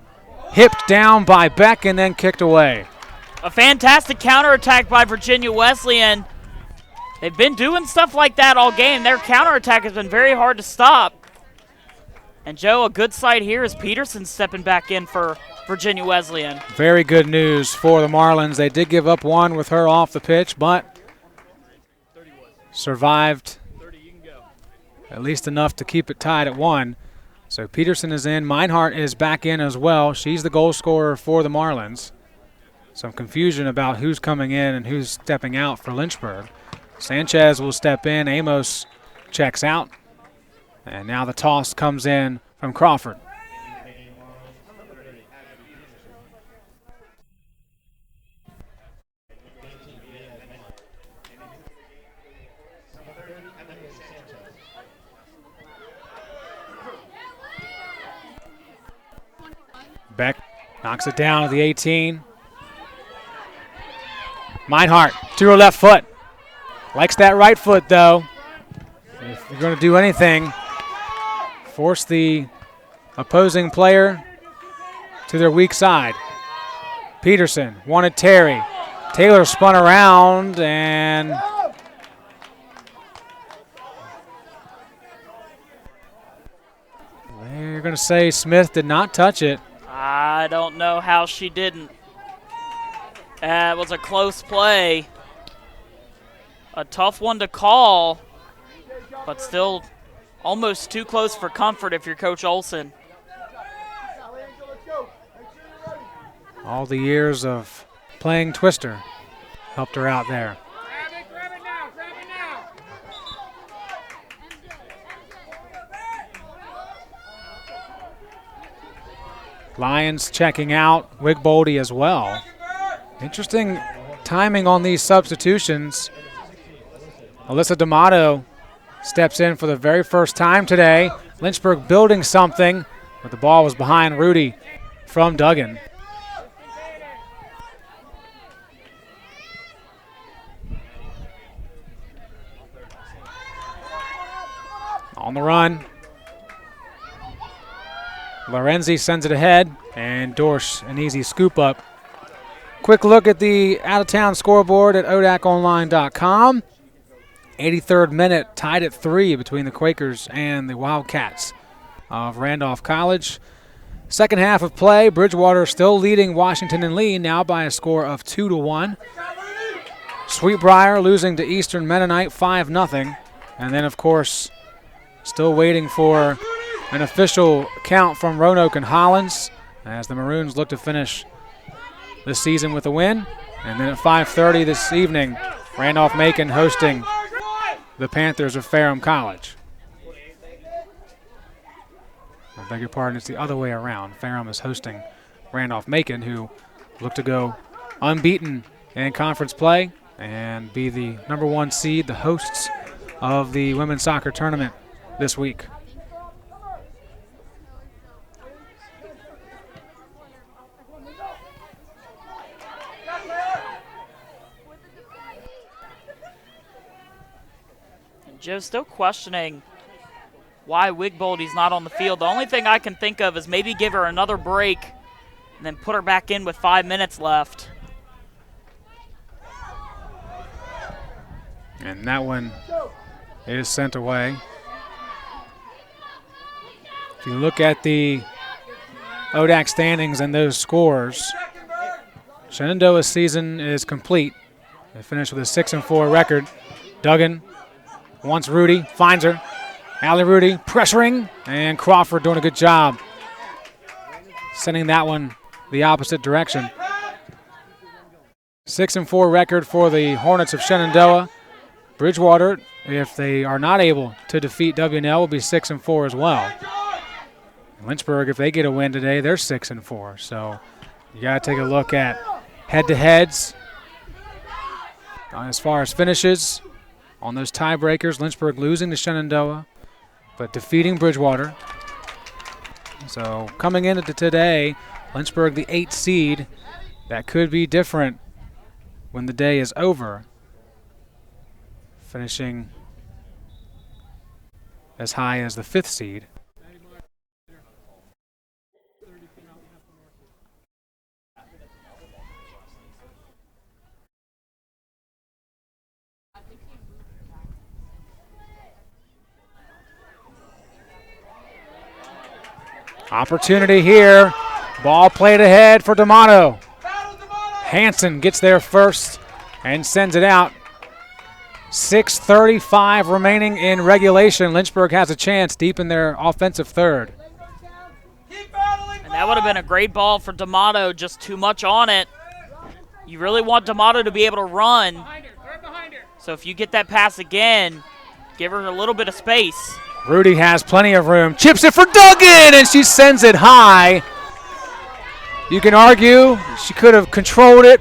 Hipped down by Beck and then kicked away. A fantastic counterattack by Virginia Wesleyan. They've been doing stuff like that all game. Their counterattack has been very hard to stop. And, Joe, a good sight here is Peterson stepping back in for Virginia Wesleyan. Very good news for the Marlins. They did give up one with her off the pitch, but survived at least enough to keep it tied at 1. So Peterson is in. Meinhardt is back in as well. She's the goal scorer for the Marlins. Some confusion about who's coming in and who's stepping out for Lynchburg. Sanchez will step in. Amos checks out. And now the toss comes in from Crawford. Beck knocks it down to the 18. Meinhardt to her left foot. Likes that right foot, though. If you're going to do anything, force the opposing player to their weak side. Peterson wanted Terry. Taylor spun around, and they're going to say Smith did not touch it. I don't know how she didn't. That was a close play. A tough one to call, but still almost too close for comfort if you're Coach Olson. All the years of playing Twister helped her out there. Lions checking out, Wigboldy as well. Interesting timing on these substitutions. Alyssa D'Amato steps in for the very first time today. Lynchburg building something, but the ball was behind Rudy from Duggan. On the run. Lorenzi sends it ahead, and Dorsch an easy scoop up. Quick look at the out-of-town scoreboard at odaconline.com. 83rd minute, tied at 3 between the Quakers and the Wildcats of Randolph College. Second half of play, Bridgewater still leading Washington and Lee, now by a score of 2-1. Sweetbriar losing to Eastern Mennonite 5-0. And then, of course, still waiting for an official count from Roanoke and Hollins as the Maroons look to finish this season with a win. And then at 5:30 this evening, Randolph-Macon hosting the Panthers of Ferrum College. I beg your pardon, it's the other way around. Ferrum is hosting Randolph-Macon, who look to go unbeaten in conference play and be the #1 seed, the hosts of the women's soccer tournament this week. Joe's still questioning why Wigboldy's not on the field. The only thing I can think of is maybe give her another break and then put her back in with 5 minutes left. And that one is sent away. If you look at the ODAC standings and those scores, Shenandoah's season is complete. They finished with a 6-4 record. Duggan wants Rudy, finds her. Allie Rudy pressuring, and Crawford doing a good job sending that one the opposite direction. 6-4 record for the Hornets of Shenandoah. Bridgewater, if they are not able to defeat W&L, will be 6-4 as well. Lynchburg, if they get a win today, they're 6-4. So you got to take a look at head-to-heads as far as finishes. On those tiebreakers, Lynchburg losing to Shenandoah, but defeating Bridgewater. So coming into today, Lynchburg the 8th seed. That could be different when the day is over, finishing as high as the 5th seed. Opportunity here. Ball played ahead for D'Amato. Hanson gets there first and sends it out. 6:35 remaining in regulation. Lynchburg has a chance deep in their offensive third. And that would have been a great ball for D'Amato, just too much on it. You really want D'Amato to be able to run. So if you get that pass again, give her a little bit of space. Rudy has plenty of room. Chips it for Duggan, and she sends it high. You can argue she could have controlled it,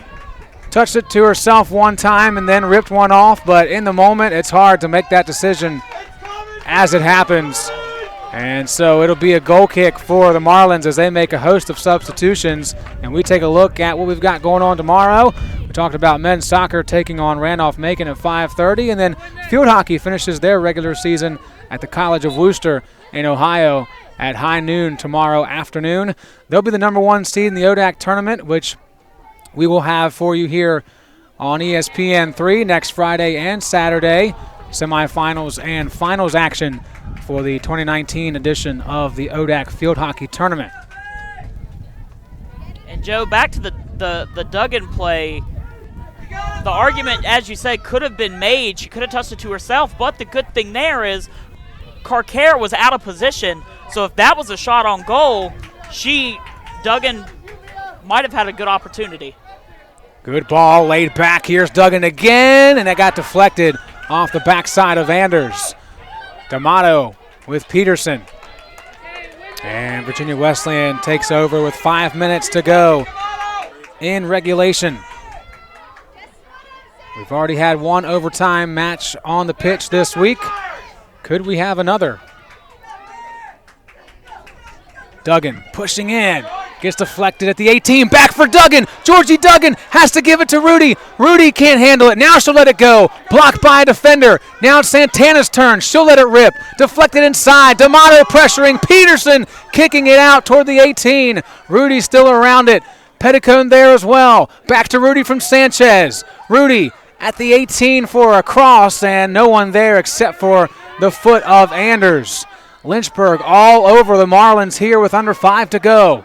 touched it to herself one time, and then ripped one off. But in the moment, it's hard to make that decision as it happens. And so it'll be a goal kick for the Marlins as they make a host of substitutions. And we take a look at what we've got going on tomorrow. We talked about men's soccer taking on Randolph-Macon at 5:30. And then field hockey finishes their regular season at the College of Wooster in Ohio at high noon tomorrow afternoon. They'll be the number 1 seed in the ODAC tournament, which we will have for you here on ESPN3 next Friday and Saturday. Semifinals and finals action for the 2019 edition of the ODAC Field Hockey Tournament. And Joe, back to the Duggan play. The argument, as you say, could have been made. She could have touched it to herself, but the good thing there is Carcare was out of position, so if that was a shot on goal, Duggan might have had a good opportunity. Good ball laid back. Here's Duggan again, and it got deflected off the backside of Anders. D'Amato with Peterson. And Virginia Wesleyan takes over with 5 minutes to go in regulation. We've already had one overtime match on the pitch this week. Could we have another? Duggan pushing in. Gets deflected at the 18. Back for Duggan. Georgie Duggan has to give it to Rudy. Rudy can't handle it. Now she'll let it go. Blocked by a defender. Now it's Santana's turn. She'll let it rip. Deflected inside. D'Amato pressuring. Peterson kicking it out toward the 18. Rudy still around it. Petticone there as well. Back to Rudy from Sanchez. Rudy at the 18 for a cross, and no one there except for the foot of Anders. Lynchburg all over the Marlins here with under 5 to go.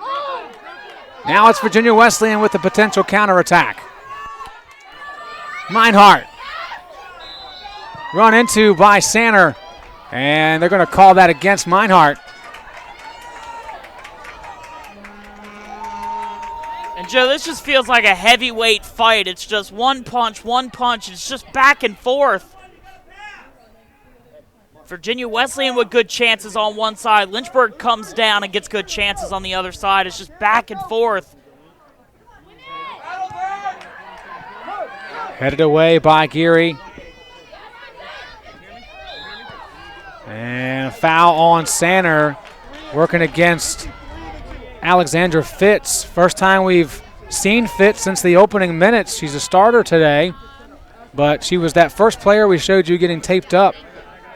Now it's Virginia Wesleyan with the potential counterattack. Meinhardt run into by Sanner, and they're going to call that against Meinhardt. And Joe, this just feels like a heavyweight fight. It's just one punch. It's just back and forth. Virginia Wesleyan with good chances on one side. Lynchburg comes down and gets good chances on the other side. It's just back and forth. Headed away by Geary. And a foul on Sanner, working against Alexandra Fitz. First time we've seen Fitz since the opening minutes. She's a starter today, but she was that first player we showed you getting taped up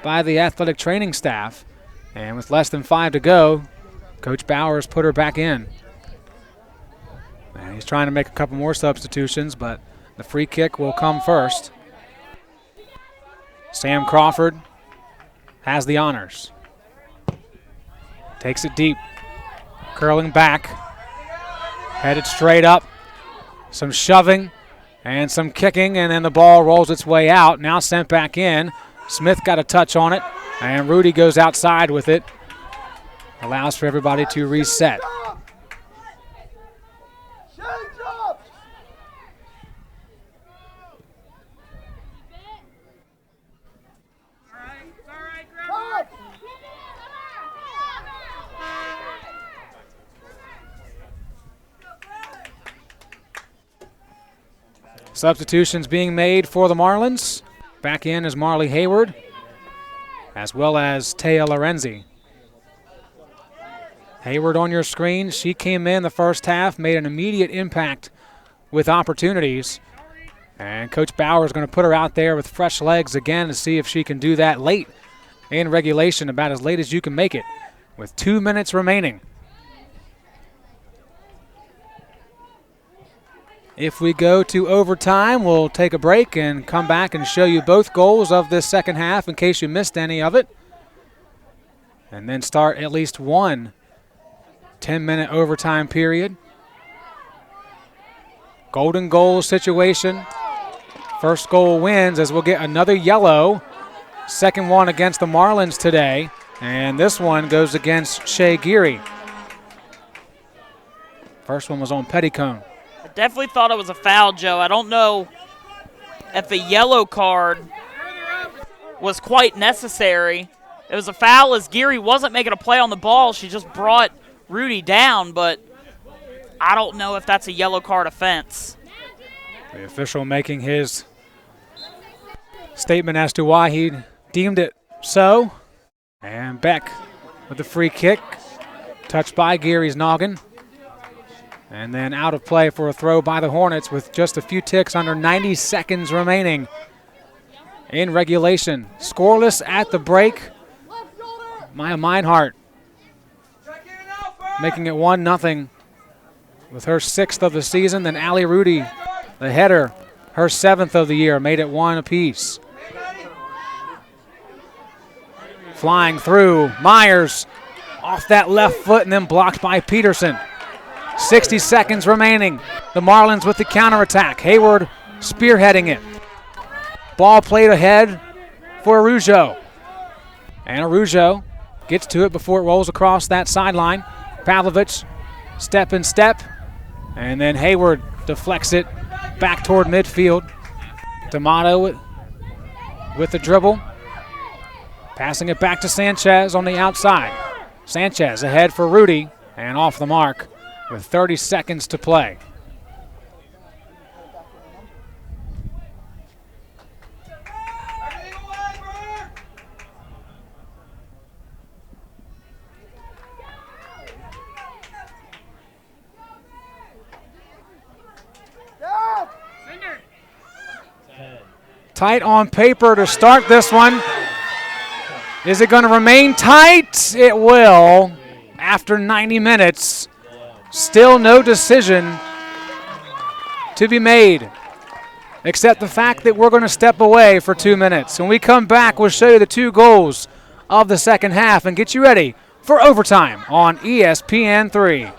by the athletic training staff. And with less than 5 to go, Coach Bowers put her back in. And he's trying to make a couple more substitutions, but the free kick will come first. Sam Crawford has the honors. Takes it deep. Curling back. Headed straight up. Some shoving and some kicking, and then the ball rolls its way out. Now sent back in. Smith got a touch on it, and Rudy goes outside with it. Allows for everybody to reset. Substitutions being made for the Marlins. Back in is Marley Hayward, as well as Taya Lorenzi. Hayward on your screen. She came in the first half, made an immediate impact with opportunities. And Coach Bauer is going to put her out there with fresh legs again to see if she can do that late in regulation, about as late as you can make it, with 2 minutes remaining. If we go to overtime, we'll take a break and come back and show you both goals of this second half in case you missed any of it. And then start at least one 10-minute overtime period. Golden goal situation. First goal wins as we'll get another yellow. Second one against the Marlins today. And this one goes against Shea Geary. First one was on Petticone. I definitely thought it was a foul, Joe. I don't know if a yellow card was quite necessary. It was a foul as Geary wasn't making a play on the ball. She just brought Rudy down, but I don't know if that's a yellow card offense. The official making his statement as to why he deemed it so. And Beck with the free kick. Touched by Geary's noggin. And then out of play for a throw by the Hornets with just a few ticks under 90 seconds remaining in regulation. Scoreless at the break. Maya Meinhardt making it 1-0 with her 6th of the season. Then Allie Rudy, the header, her 7th of the year, made it 1 apiece. Flying through, Myers off that left foot and then blocked by Peterson. 60 seconds remaining. The Marlins with the counterattack. Hayward spearheading it. Ball played ahead for Araujo. And Araujo gets to it before it rolls across that sideline. Pavlovich, step and step. And then Hayward deflects it back toward midfield. D'Amato with the dribble. Passing it back to Sanchez on the outside. Sanchez ahead for Rudy and off the mark with 30 seconds to play. Tight on paper to start this one. Is it going to remain tight? It will after 90 minutes. Still no decision to be made, except the fact that we're going to step away for 2 minutes. When we come back, we'll show you the 2 goals of the second half and get you ready for overtime on ESPN3.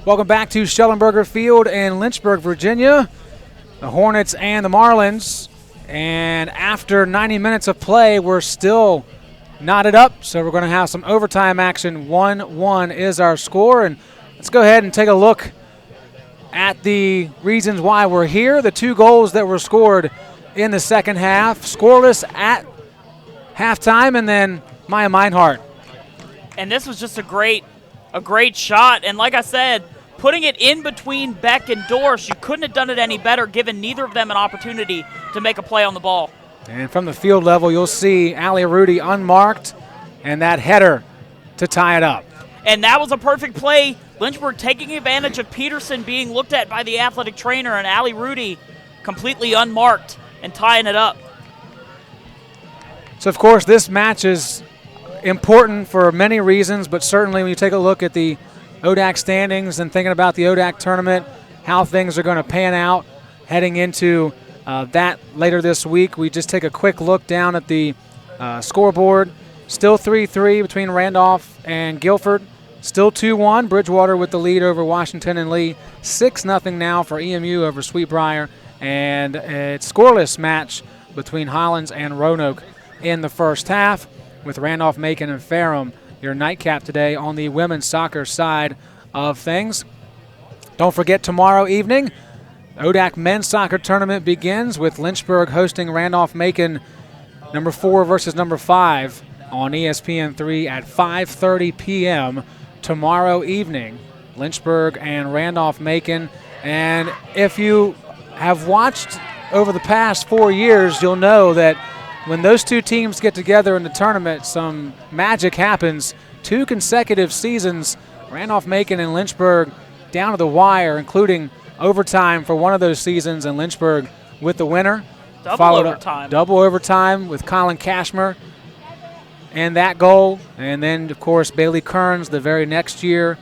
Welcome back to Schellenberger Field in Lynchburg, Virginia. The Hornets and the Marlins. And after 90 minutes of play, we're still knotted up. So we're going to have some overtime action. 1-1 is our score. And let's go ahead and take a look at the reasons why we're here. The 2 goals that were scored in the second half, scoreless at halftime, and then Maya Meinhardt. And this was just a great shot. And like I said, putting it in between Beck and Dorsch, you couldn't have done it any better, given neither of them an opportunity to make a play on the ball. And from the field level, you'll see Allie Rudy unmarked, and that header to tie it up. And that was a perfect play. Lynchburg taking advantage of Peterson being looked at by the athletic trainer, and Allie Rudy completely unmarked and tying it up. So, of course, this match is important for many reasons, but certainly when you take a look at the ODAC standings and thinking about the ODAC tournament, how things are going to pan out heading into that later this week. We just take a quick look down at the scoreboard. Still 3-3 between Randolph and Guilford. Still 2-1. Bridgewater with the lead over Washington and Lee. 6-0 now for EMU over Sweetbriar. And a scoreless match between Hollins and Roanoke in the first half, with Randolph, Macon, and Ferrum, your nightcap today on the women's soccer side of things. Don't forget, tomorrow evening, ODAC men's soccer tournament begins with Lynchburg hosting Randolph, Macon, number 4 versus number 5 on ESPN3 at 5:30 p.m. tomorrow evening. Lynchburg and Randolph, Macon. And if you have watched over the past 4 years, you'll know that when those 2 teams get together in the tournament, some magic happens. 2 consecutive seasons, Randolph-Macon and Lynchburg down to the wire, including overtime for one of those seasons, and Lynchburg with the winner. Double overtime with Colin Cashmer and that goal. And then, of course, Bailey Kearns the very next year,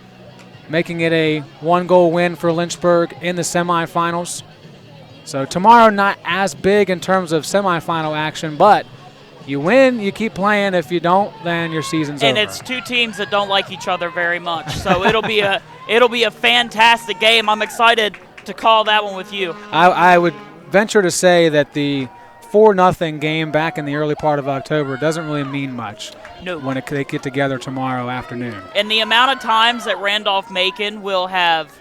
making it a 1-goal win for Lynchburg in the semifinals. So tomorrow not as big in terms of semifinal action, but you win, you keep playing. If you don't, then your season's over. And it's 2 teams that don't like each other very much, so it'll be a fantastic game. I'm excited to call that one with you. I would venture to say that the 4-0 game back in the early part of October doesn't really mean much. No. When they get together tomorrow afternoon. And the amount of times that Randolph-Macon will have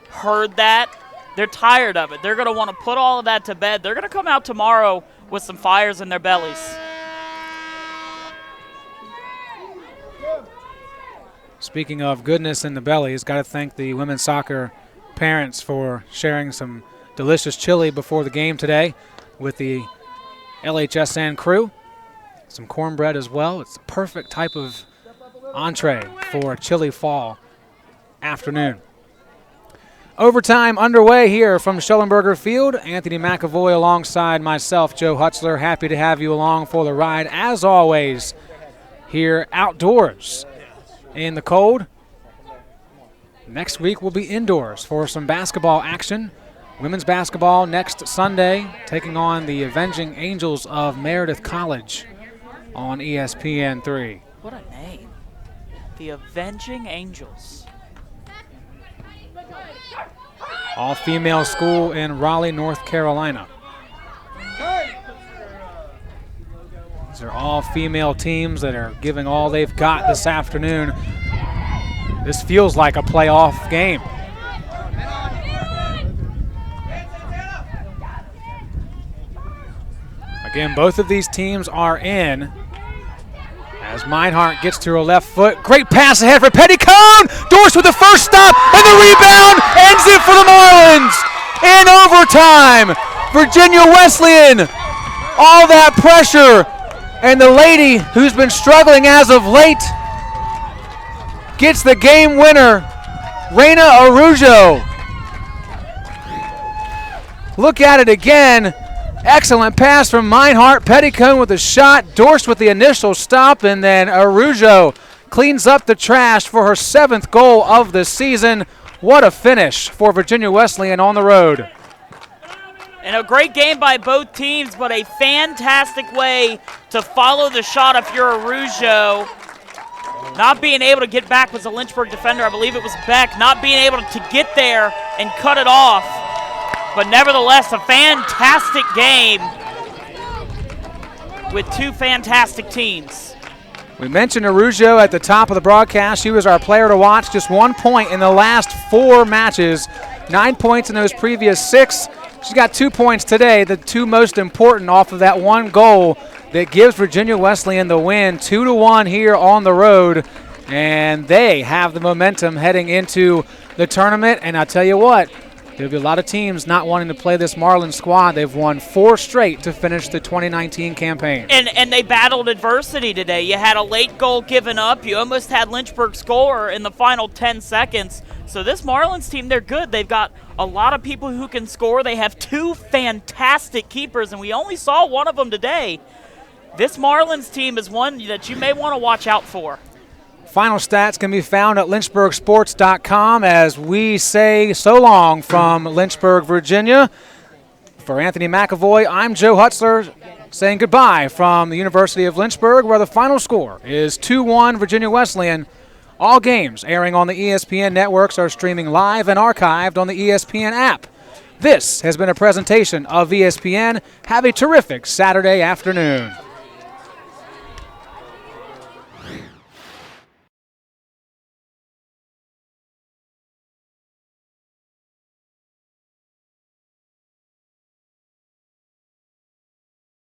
heard that, they're tired of it. They're going to want to put all of that to bed. They're going to come out tomorrow with some fires in their bellies. Speaking of goodness in the bellies, got to thank the women's soccer parents for sharing some delicious chili before the game today with the LHSN crew. Some cornbread as well. It's the perfect type of entree for a chilly fall afternoon. Overtime underway here from Schellenberger Field. Anthony McAvoy alongside myself, Joe Hutzler. Happy to have you along for the ride, as always, here outdoors in the cold. Next week we'll be indoors for some basketball action. Women's basketball next Sunday, taking on the Avenging Angels of Meredith College on ESPN3. What a name. The Avenging Angels. All-female school in Raleigh, North Carolina. These are all-female teams that are giving all they've got this afternoon. This feels like a playoff game. Again, both of these teams are in. As Meinhardt gets to her left foot. Great pass ahead for Petticone. Dorsch with the first stop, and the rebound ends it for the Marlins. In overtime, Virginia Wesleyan. All that pressure, and the lady who's been struggling as of late gets the game winner, Reina Arujo. Look at it again. Excellent pass from Meinhardt. Petticone with a shot. Dorsch with the initial stop, and then Arujo cleans up the trash for her 7th goal of the season. What a finish for Virginia Wesleyan on the road. And a great game by both teams, but a fantastic way to follow the shot if you're Arujo. Not being able to get back was a Lynchburg defender. I believe it was Beck. Not being able to get there and cut it off. But nevertheless, a fantastic game with 2 fantastic teams. We mentioned Arujo at the top of the broadcast. She was our player to watch. Just 1 point in the last 4 matches, 9 points in those previous 6. She's got 2 points today, the 2 most important off of that 1 goal that gives Virginia Wesleyan the win, 2-1 here on the road. And they have the momentum heading into the tournament. And I tell you what, there'll be a lot of teams not wanting to play this Marlins squad. They've won 4 straight to finish the 2019 campaign. And they battled adversity today. You had a late goal given up. You almost had Lynchburg score in the final 10 seconds. So this Marlins team, they're good. They've got a lot of people who can score. They have 2 fantastic keepers, and we only saw one of them today. This Marlins team is one that you may want to watch out for. Final stats can be found at lynchburgsports.com as we say so long from Lynchburg, Virginia. For Anthony McAvoy, I'm Joe Hutzler saying goodbye from the University of Lynchburg, where the final score is 2-1 Virginia Wesleyan. All games airing on the ESPN networks are streaming live and archived on the ESPN app. This has been a presentation of ESPN. Have a terrific Saturday afternoon.